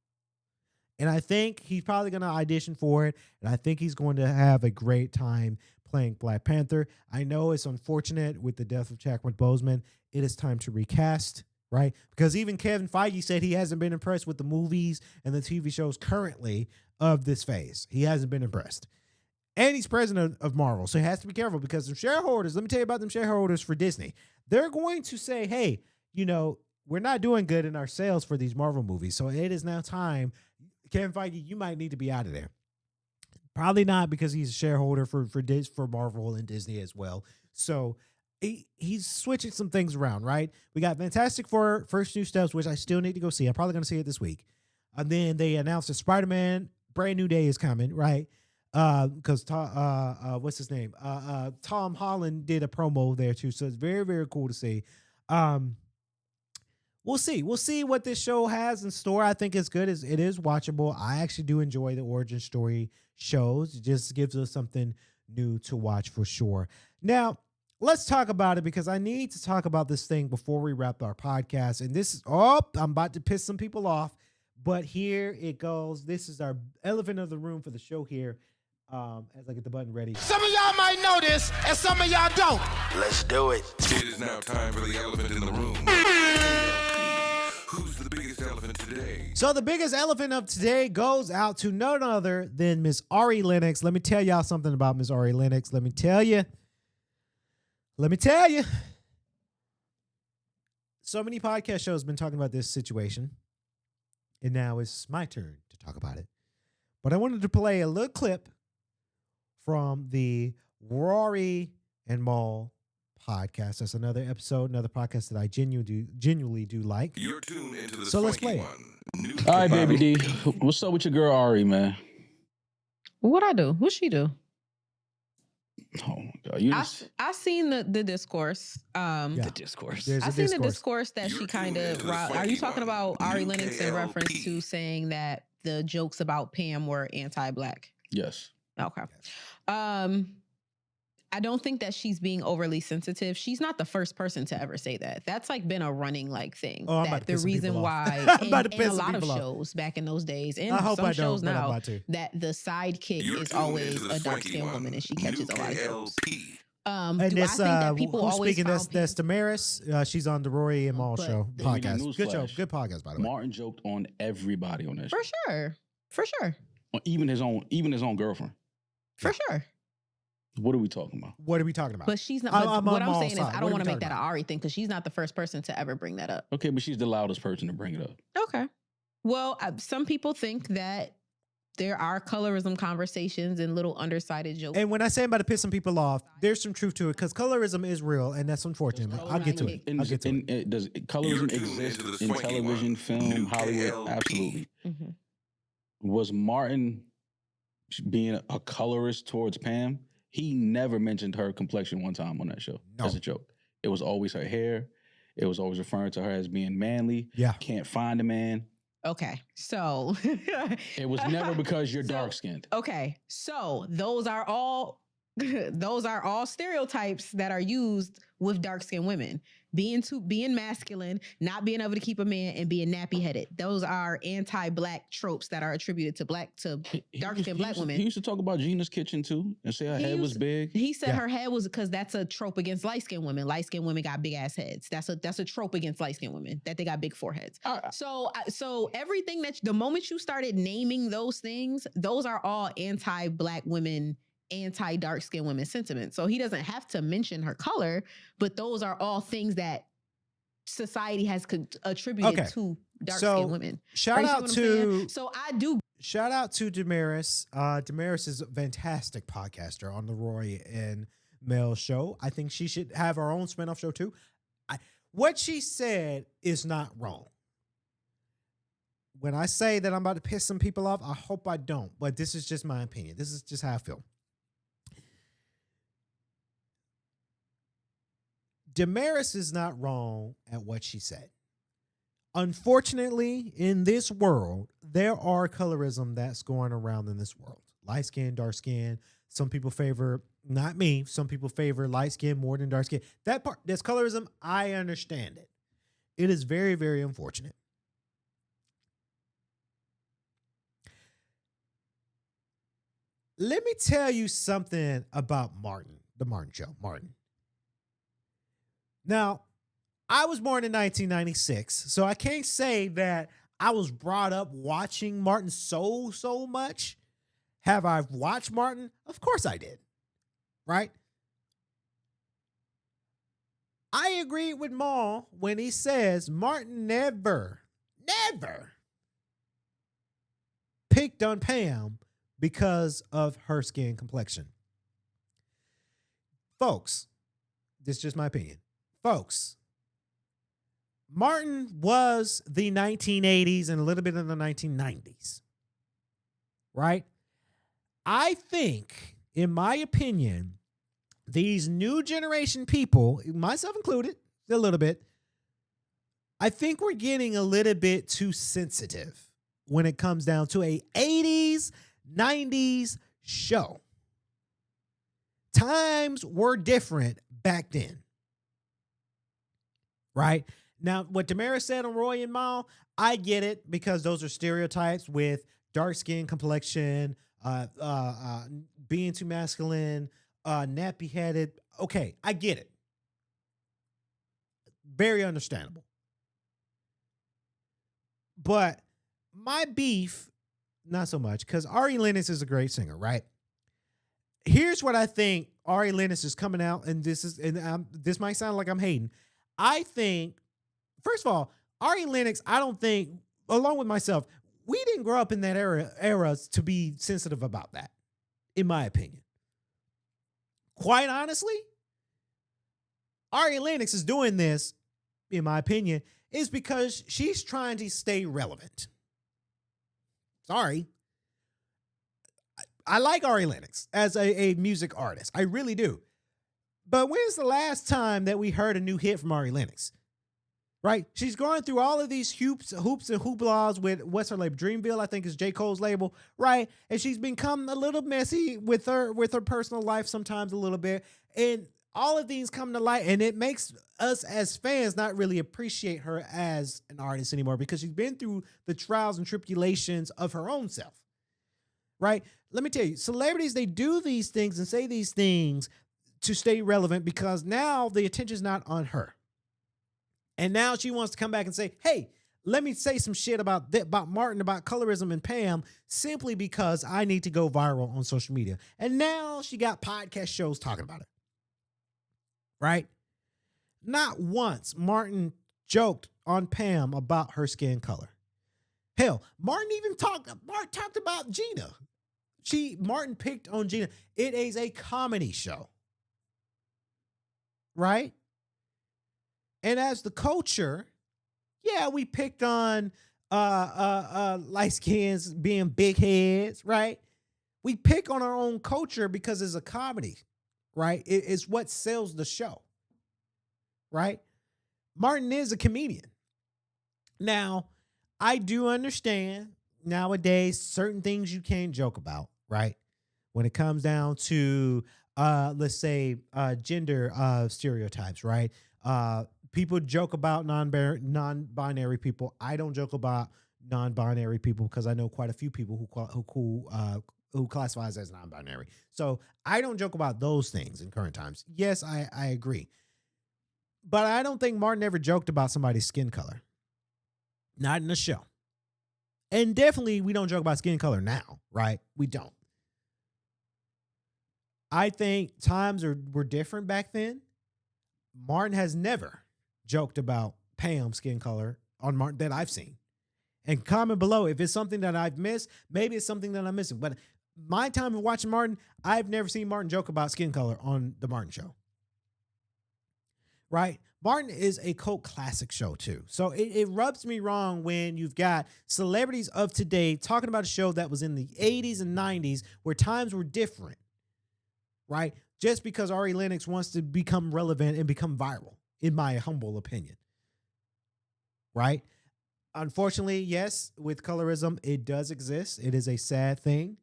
And I think he's probably going to audition for it. And I think he's going to have a great time playing Black Panther. I know it's unfortunate with the death of Chadwick Boseman. It is time to recast, right? Because even Kevin Feige said he hasn't been impressed with the movies and the TV shows currently of this phase. He hasn't been impressed. And he's president of Marvel, so he has to be careful because the shareholders, let me tell you about them shareholders for Disney. They're going to say, hey, we're not doing good in our sales for these Marvel movies, so it is now time. Kevin Feige, you might need to be out of there. Probably not, because he's a shareholder for Marvel and Disney as well. So he's switching some things around, right? We got Fantastic Four First New Steps, which I still need to go see. I'm probably going to see it this week. And then they announced that Spider-Man Brand New Day is coming, right? Because what's his name? Tom Holland did a promo there too, so it's very, very cool to see. We'll see what this show has in store. I think it's good. It is watchable. I actually do enjoy the origin story shows. It just gives us something new to watch for sure. Now, let's talk about it, because I need to talk about this thing before we wrap our podcast. And this is, I'm about to piss some people off, but here it goes. This is our elephant of the room for the show here. As I get the button ready. Some of y'all might know this, and some of y'all don't. Let's do it. It is now time for the elephant in the room. Who's the biggest elephant today? So the biggest elephant of today goes out to none other than Miss Ari Lennox. Let me tell y'all something about Miss Ari Lennox. Let me tell you. So many podcast shows have been talking about this situation, and now it's my turn to talk about it. But I wanted to play a little clip from the Rory and Maul podcast. That's another episode, another podcast that I genuinely do like. You're tuned into the So let's Swanky play it. One. New All right, K.L.P. baby D. What's up with your girl Ari, man? What I do? What she do? Oh my God, you I seen the discourse. the discourse. There's I a seen the discourse. discourse that You're she kind tuned of. into the Are you Swanky talking One. about Ari New Lennox in reference K.L.P. to saying that the jokes about Pam were anti-black? Yes. Okay. I don't think that she's being overly sensitive. She's not the first person to ever say that. That's like been a running like thing. Oh, I'm about That to the piss some reason people off. why I'm about to in piss a some lot of people off. shows back in those days and I hope some I shows don't, but I'm now about to. that the sidekick You're is tuned always into the a dark Swanky skinned One. woman and she New catches a lot of jokes. K.L.P. And Do I this, think that people who's always speaking? found That's Damaris. She's on the Rory and Maul But show Baby, podcast. Good show, newsflash. good podcast by the way. Martin joked on everybody on that show. For sure. Even his own girlfriend. For sure. What are we talking about? What are we talking about? But she's not. I'm But on what I'm Maul's saying is, side. I What don't are want we to make talking that an about? Ari thing because she's not the first person to ever bring that up. Okay, but she's the loudest person to bring it up. Okay. Well, some people think that there are colorism conversations and little undersided jokes. And when I say I'm about to piss some people off, there's some truth to it because colorism is real, and that's unfortunate. I'll get to it. I'll get to it. Does You're colorism tuned exist into the in Swanky television, One. film, New Hollywood? K.L.P. Absolutely. Mhm. Was Martin being a colorist towards Pam? He never mentioned her complexion one time on that show No. as a joke. It was always her hair. It was always referring to her as being manly. Yeah. Can't find a man. Okay. So. It was never because you're So- dark skinned. Okay. So those are all stereotypes that are used with dark skinned women. Being masculine, not being able to keep a man, and being nappy headed. Those are anti-black tropes that are attributed to dark skinned black women. He used to talk about Gina's kitchen too and say her He head was used- big. He said Yeah. her head was because that's a trope against light skinned women. Light skinned women got big ass heads. That's a trope against light skinned women that they got big foreheads. So everything that the moment you started naming those things, those are all anti-black women, anti-dark skinned women sentiments. So he doesn't have to mention her color, but those are all things that society has attributed Okay. to dark So, skinned women. Shout Right, you see out what I'm saying? to So I do. Shout out to Damaris. Damaris is a fantastic podcaster on the Roy and Mel show. I think she should have her own spinoff show too. What she said is not wrong. When I say that I'm about to piss some people off, I hope I don't. But this is just my opinion. This is just how I feel. Damaris is not wrong at what she said. Unfortunately, in this world, there are colorism that's going around in this world. Light skin, dark skin. Some people favor, not me, some people favor light skin more than dark skin. That part, that's colorism. I understand it. It is very, very unfortunate. Let me tell you something about Martin, the Martin show, Martin. Now, I was born in 1996, so I can't say that I was brought up watching Martin so much. Have I watched Martin? Of course I did. Right? I agree with Maul when he says Martin never picked on Pam because of her skin complexion. Folks, this is just my opinion. Folks, Martin was the 1980s and a little bit of the 1990s, right? I think, in my opinion, these new generation people, myself included, a little bit, I think we're getting a little bit too sensitive when it comes down to a 80s, 90s show. Times were different back then. Right? Now, what Damaris said on Roy and Mal, I get it because those are stereotypes with dark skin complexion, being too masculine, nappy headed. Okay, I get it. Very understandable. But my beef, not so much, because Ari Lennox is a great singer, right? Here's what I think Ari Lennox is coming out, and this might sound like I'm hating. I think, first of all, Ari Lennox, I don't think, along with myself, we didn't grow up in that era to be sensitive about that, in my opinion. Quite honestly, Ari Lennox is doing this, in my opinion, is because she's trying to stay relevant. Sorry. I like Ari Lennox as a music artist. I really do. But when's the last time that we heard a new hit from Ari Lennox? Right? She's going through all of these hoops and hooplas with what's her label? Dreamville, I think is J. Cole's label, right? And she's become a little messy with her personal life sometimes a little bit. And all of these come to light, and it makes us as fans not really appreciate her as an artist anymore because she's been through the trials and tribulations of her own self. Right? Let me tell you, celebrities, they do these things and say these things to stay relevant because now the attention's not on her. And now she wants to come back and say, hey, let me say some shit about Martin, about colorism and Pam, simply because I need to go viral on social media. And now she got podcast shows talking about it. Right? Not once Martin joked on Pam about her skin color. Hell, Martin talked about Gina. Martin picked on Gina. It is a comedy show. Right? And as the culture, yeah, we picked on light skins being big heads, right? We pick on our own culture because it's a comedy, right? It's what sells the show, right? Martin is a comedian. Now, I do understand nowadays certain things you can't joke about, right? When it comes down to, let's say, gender stereotypes, right? People joke about non-binary people. I don't joke about non-binary people because I know quite a few people who classifies as non-binary. So I don't joke about those things in current times. Yes, I agree. But I don't think Martin ever joked about somebody's skin color. Not in the show. And definitely we don't joke about skin color now, right? We don't. I think times were different back then. Martin has never joked about Pam's skin color on Martin that I've seen. And comment below if it's something that I've missed. Maybe it's something that I'm missing. But my time of watching Martin, I've never seen Martin joke about skin color on the Martin Show. Right? Martin is a cult classic show too. So it rubs me wrong when you've got celebrities of today talking about a show that was in the 80s and 90s where times were different. Right? Just because Ari Lennox wants to become relevant and become viral, in my humble opinion. Right? Unfortunately, yes, with colorism, it does exist. It is a sad thing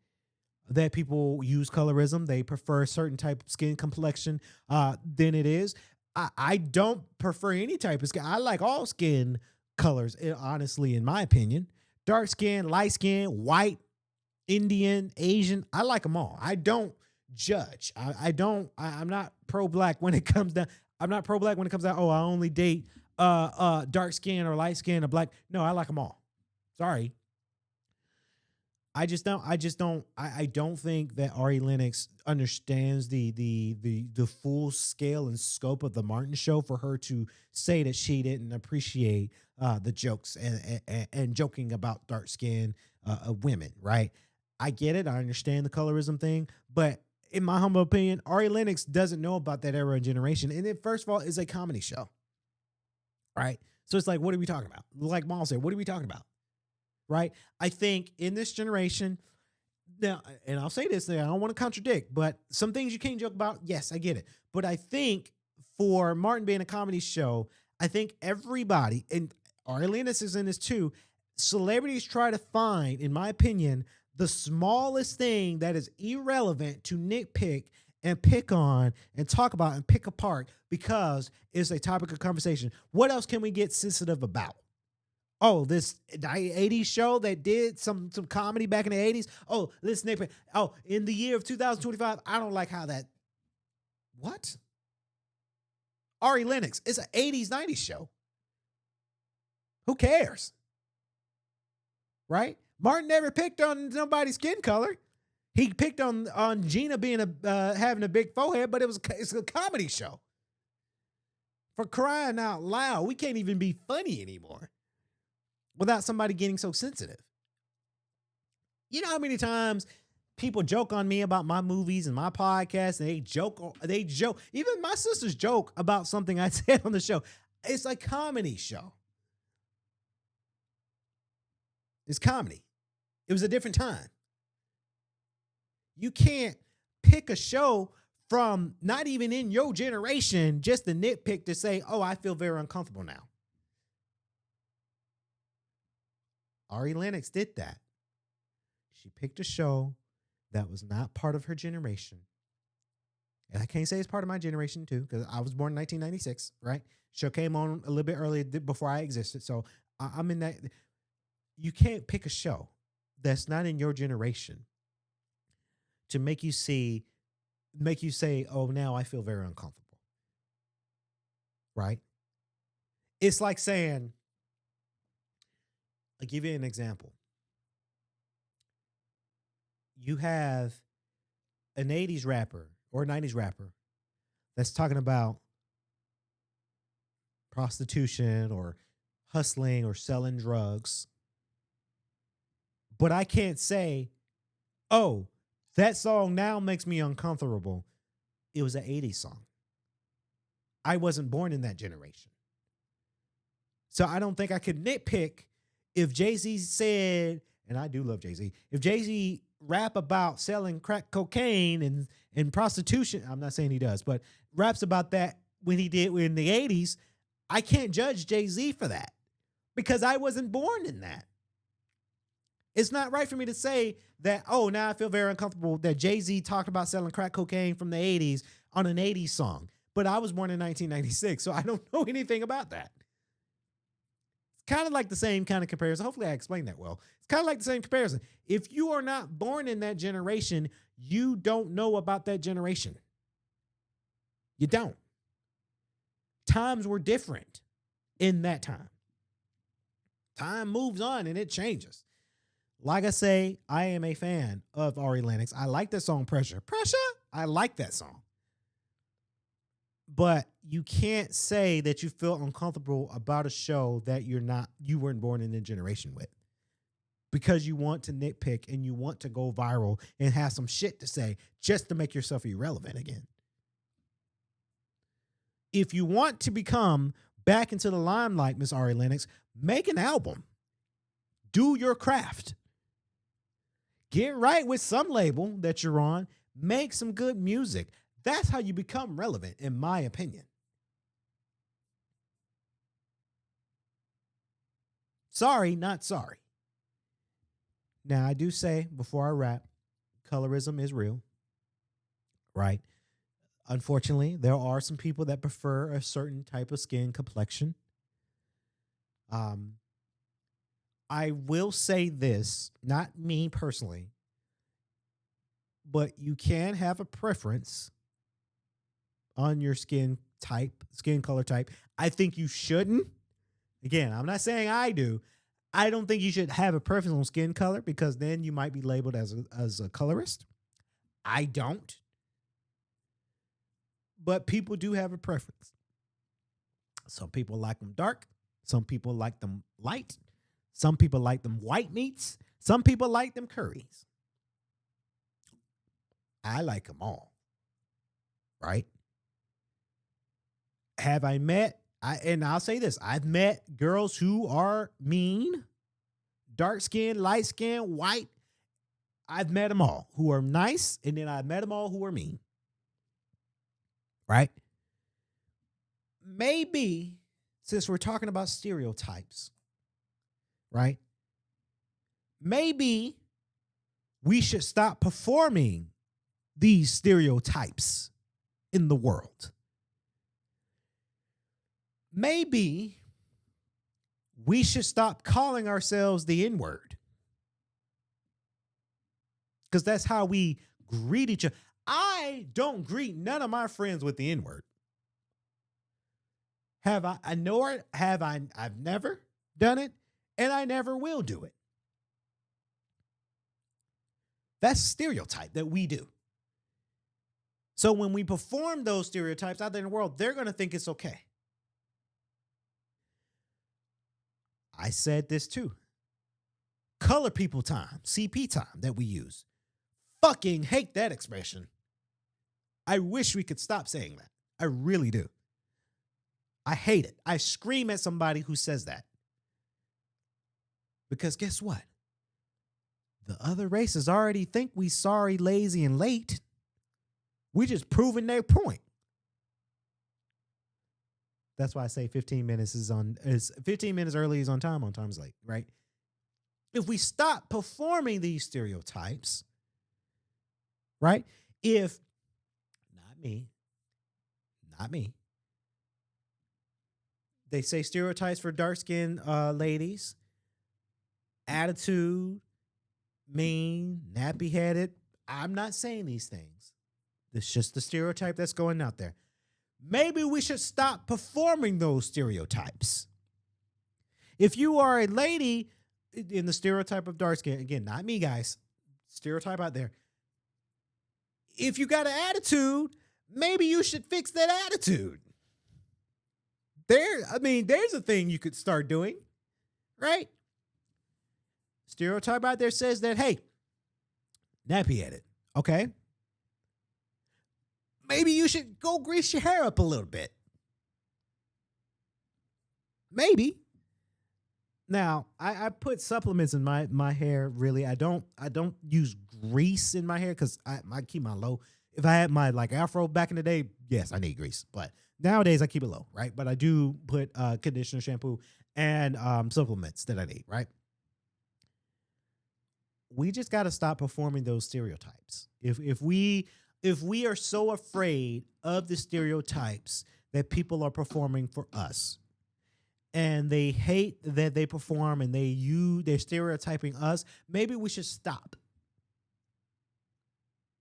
that people use colorism. They prefer a certain type of skin complexion than it is. I don't prefer any type of skin. I like all skin colors, honestly, in my opinion. Dark skin, light skin, white, Indian, Asian. I like them all. I don't judge. I'm not pro-black when it comes down. I'm not pro-black when it comes down. Oh, I only date dark skin or light skin or black. No, I like them all. Sorry. I don't think that Ari Lennox understands the full scale and scope of the Martin Show for her to say that she didn't appreciate the jokes and joking about dark skin women, right? I get it. I understand the colorism thing, but in my humble opinion, Ari Lennox doesn't know about that era and generation. And it, first of all, is a comedy show, right? So it's like, what are we talking about? Like Maul said, what are we talking about? Right? I think in this generation, now, and I'll say this thing, I don't want to contradict, but some things you can't joke about, yes, I get it. But I think for Martin being a comedy show, I think everybody, and Ari Lennox is in this too, celebrities try to find, in my opinion, the smallest thing that is irrelevant to nitpick and pick on and talk about and pick apart because it's a topic of conversation. What else can we get sensitive about? Oh, this 80s show that did some comedy back in the 80s. Oh, this nitpick. Oh, in the year of 2025, I don't like how that. What? Ari Lennox. It's an 80s, 90s show. Who cares? Right? Martin never picked on nobody's skin color. He picked on Gina being having a big forehead, but it's a comedy show. For crying out loud, we can't even be funny anymore without somebody getting so sensitive. You know how many times people joke on me about my movies and my podcast, and they joke. Even my sisters joke about something I said on the show. It's a comedy show. It's comedy. It was a different time. You can't pick a show from not even in your generation just to nitpick to say, oh, I feel very uncomfortable now. Ari Lennox did that. She picked a show that was not part of her generation. And I can't say it's part of my generation too, because I was born in 1996, right? Show came on a little bit earlier before I existed. So I'm in that. You can't pick a show that's not in your generation to make you say, oh, now I feel very uncomfortable. Right? It's like saying, I'll give you an example. You have an 80s rapper or 90s rapper that's talking about prostitution or hustling or selling drugs. But I can't say, oh, that song now makes me uncomfortable. It was an 80s song. I wasn't born in that generation. So I don't think I could nitpick if Jay-Z said, and I do love Jay-Z, if Jay-Z rap about selling crack cocaine and prostitution, I'm not saying he does, but raps about that when he did in the 80s, I can't judge Jay-Z for that because I wasn't born in that. It's not right for me to say that, oh, now I feel very uncomfortable that Jay-Z talked about selling crack cocaine from the 80s on an 80s song. But I was born in 1996, so I don't know anything about that. It's kind of like the same kind of comparison. Hopefully I explained that well. It's kind of like the same comparison. If you are not born in that generation, you don't know about that generation. You don't. Times were different in that time. Time moves on and it changes. Like I say, I am a fan of Ari Lennox. I like that song, Pressure. Pressure? I like that song. But you can't say that you feel uncomfortable about a show that you weren't born in a generation with. Because you want to nitpick and you want to go viral and have some shit to say just to make yourself irrelevant again. If you want to become back into the limelight, Miss Ari Lennox, make an album. Do your craft. Get right with some label that you're on. Make some good music. That's how you become relevant, in my opinion. Sorry, not sorry. Now, I do say, before I wrap, colorism is real, right? Unfortunately, there are some people that prefer a certain type of skin complexion. I will say this, not me personally, but you can have a preference on your skin color type. I think you shouldn't. Again, I'm not saying I do. I don't think you should have a preference on skin color because then you might be labeled as a colorist. I don't. But people do have a preference. Some people like them dark. Some people like them light. Some people like them white meats. Some people like them curries. I like them all. Right? Have I met, and I'll say this, I've met girls who are mean, dark skin, light skin, white. I've met them all who are nice, and then I've met them all who are mean. Right? Maybe, since we're talking about stereotypes, right? Maybe we should stop performing these stereotypes in the world. Maybe we should stop calling ourselves the N-word. Because that's how we greet each other. I don't greet none of my friends with the N-word. Have I? I know it. Have I? I've never done it, and I never will do it. That's stereotype that we do. So when we perform those stereotypes out there in the world, they're going to think it's okay. I said this too. color people time, CP time that we use. Fucking hate that expression. I wish we could stop saying that. I really do. I hate it. I scream at somebody who says that. Because guess what? The other races already think we sorry, lazy, and late. We just proving their point. That's why I say 15 minutes is 15 minutes early is on time's late, right? If we stop performing these stereotypes, right? If not me. They say stereotypes for dark-skinned ladies, attitude, mean, nappy-headed. I'm not saying these things. It's just the stereotype that's going out there. Maybe we should stop performing those stereotypes. If you are a lady in the stereotype of dark skin, again, not me, guys, stereotype out there. If you got an attitude, maybe you should fix that attitude. There's a thing you could start doing, right? Stereotype out there says that, hey, nappy-headed, okay? Maybe you should go grease your hair up a little bit. Maybe. Now, I put supplements in my hair, really. I don't use grease in my hair because I keep my low. If I had my like afro back in the day, yes, I need grease. But nowadays I keep it low, right? But I do put conditioner, shampoo, and supplements that I need, right? We just got to stop performing those stereotypes. If we are so afraid of the stereotypes that people are performing for us, and they hate that they perform and they're stereotyping us, maybe we should stop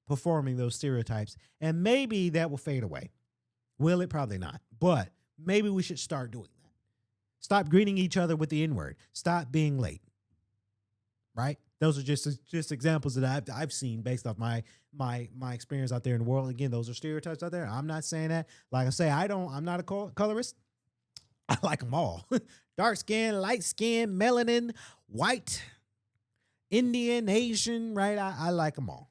performing those stereotypes, and maybe that will fade away. Will it? Probably not. But maybe we should start doing that. Stop greeting each other with the N-word. Stop being late. Right? Those are just examples that I've seen based off my experience out there in the world. Again, those are stereotypes out there. I'm not saying that. Like I say, I'm not a colorist. I like them all. Dark skin, light skin, melanin, white, Indian, Asian, right? I like them all.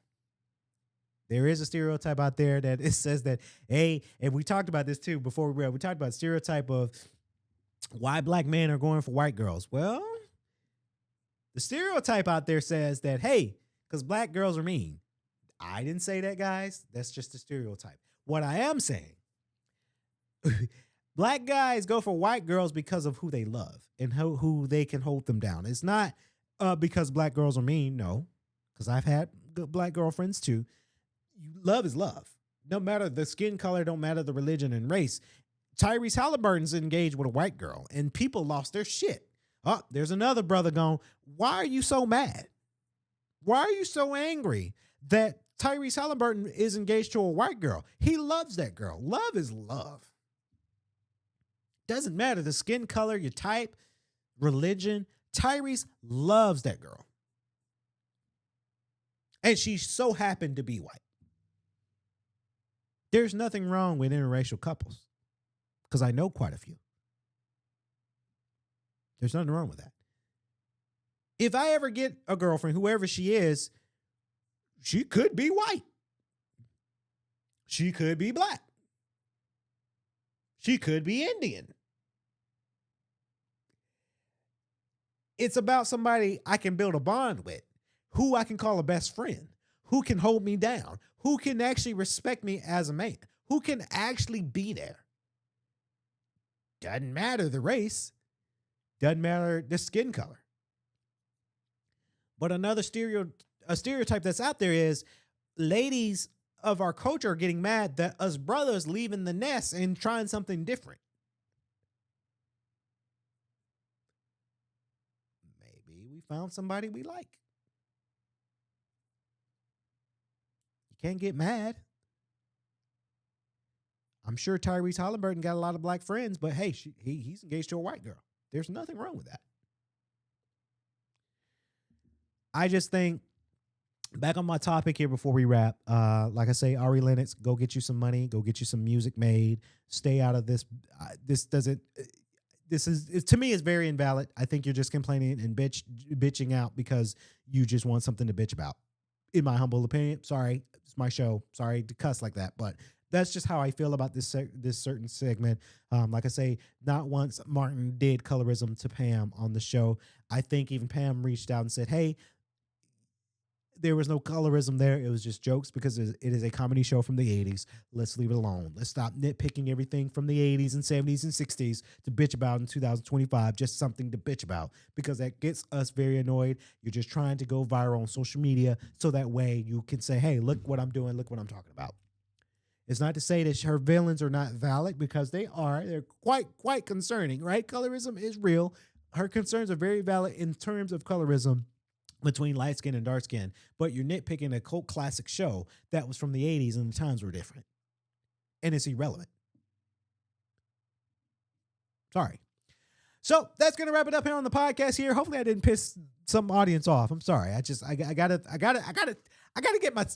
There is a stereotype out there that it says that, hey, and we talked about this too before we talked about stereotype of why black men are going for white girls. Well, the stereotype out there says that, hey, because black girls are mean. I didn't say that, guys. That's just a stereotype. What I am saying, black guys go for white girls because of who they love and who they can hold them down. It's not because black girls are mean, no, because I've had good black girlfriends too. Love is love. No matter the skin color, don't matter the religion and race. Tyrese Halliburton's engaged with a white girl, and people lost their shit. Oh, there's another brother going, why are you so mad? Why are you so angry that Tyrese Halliburton is engaged to a white girl? He loves that girl. Love is love. Doesn't matter the skin color, your type, religion. Tyrese loves that girl. And she so happened to be white. There's nothing wrong with interracial couples because I know quite a few. There's nothing wrong with that. If I ever get a girlfriend, whoever she is, she could be white. She could be black. She could be Indian. It's about somebody I can build a bond with, who I can call a best friend, who can hold me down, who can actually respect me as a man, who can actually be there. Doesn't matter the race. Doesn't matter the skin color. But another stereotype that's out there is ladies of our culture are getting mad that us brothers leaving the nest and trying something different. Maybe we found somebody we like. You can't get mad. I'm sure Tyrese Halliburton got a lot of black friends, but hey, he's engaged to a white girl. There's nothing wrong with that. I just think, back on my topic here before we wrap, like I say, Ari Lennox, go get you some money, go get you some music made, stay out of this. to me is very invalid. I think you're just complaining and bitching out because you just want something to bitch about. In my humble opinion, sorry, it's my show. Sorry to cuss like that, but that's just how I feel about this certain segment. Like I say, not once Martin did colorism to Pam on the show. I think even Pam reached out and said, "Hey, there was no colorism there. It was just jokes because it is a comedy show from the 80s. Let's leave it alone. Let's stop nitpicking everything from the 80s and 70s and 60s to bitch about in 2025. Just something to bitch about because that gets us very annoyed. You're just trying to go viral on social media so that way you can say, hey, look what I'm doing. Look what I'm talking about." It's not to say that her villains are not valid because they are. They're quite concerning, right? Colorism is real. Her concerns are very valid in terms of colorism between light skin and dark skin, but you're nitpicking a cult classic show that was from the 80s and the times were different. And it's irrelevant. Sorry. So that's gonna wrap it up here on the podcast here. Hopefully I didn't piss some audience off. I'm sorry. I gotta get my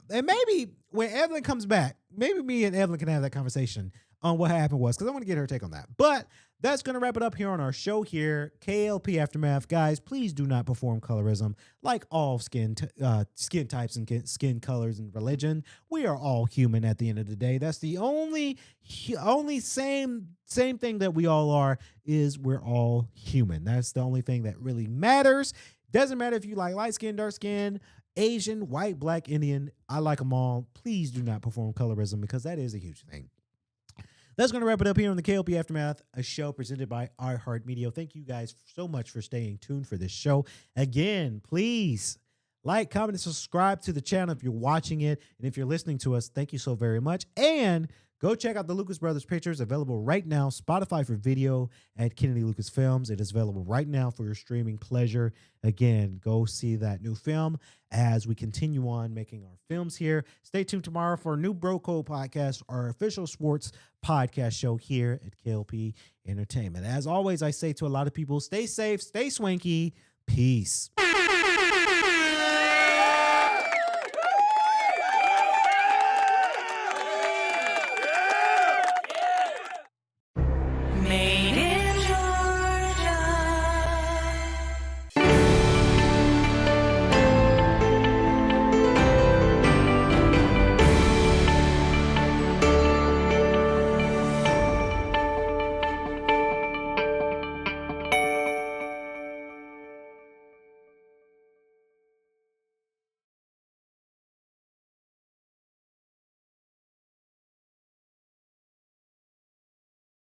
and maybe when Evelyn comes back, maybe me and Evelyn can have that conversation on what happened was, because I want to get her take on that. But that's going to wrap it up here on our show here. K.L.P. Aftermath. Guys, please do not perform colorism like all skin types and skin colors and religion. We are all human at the end of the day. That's the only same thing that we all are is we're all human. That's the only thing that really matters. Doesn't matter if you like light skin, dark skin, Asian, white, black, Indian. I like them all. Please do not perform colorism because that is a huge thing. That's going to wrap it up here on the K.L.P. Aftermath, a show presented by iHeartMedia. Thank you guys so much for staying tuned for this show. Again, please like, comment, and subscribe to the channel if you're watching it. And if you're listening to us, thank you so very much. And go check out the Lucas Brothers Pictures, available right now. Spotify for video at Kennedy Lucas Films. It is available right now for your streaming pleasure. Again, go see that new film as we continue on making our films here. Stay tuned tomorrow for a new Bro Code podcast, our official sports podcast show here at K.L.P. Entertainment. As always, I say to a lot of people, stay safe, stay swanky. Peace.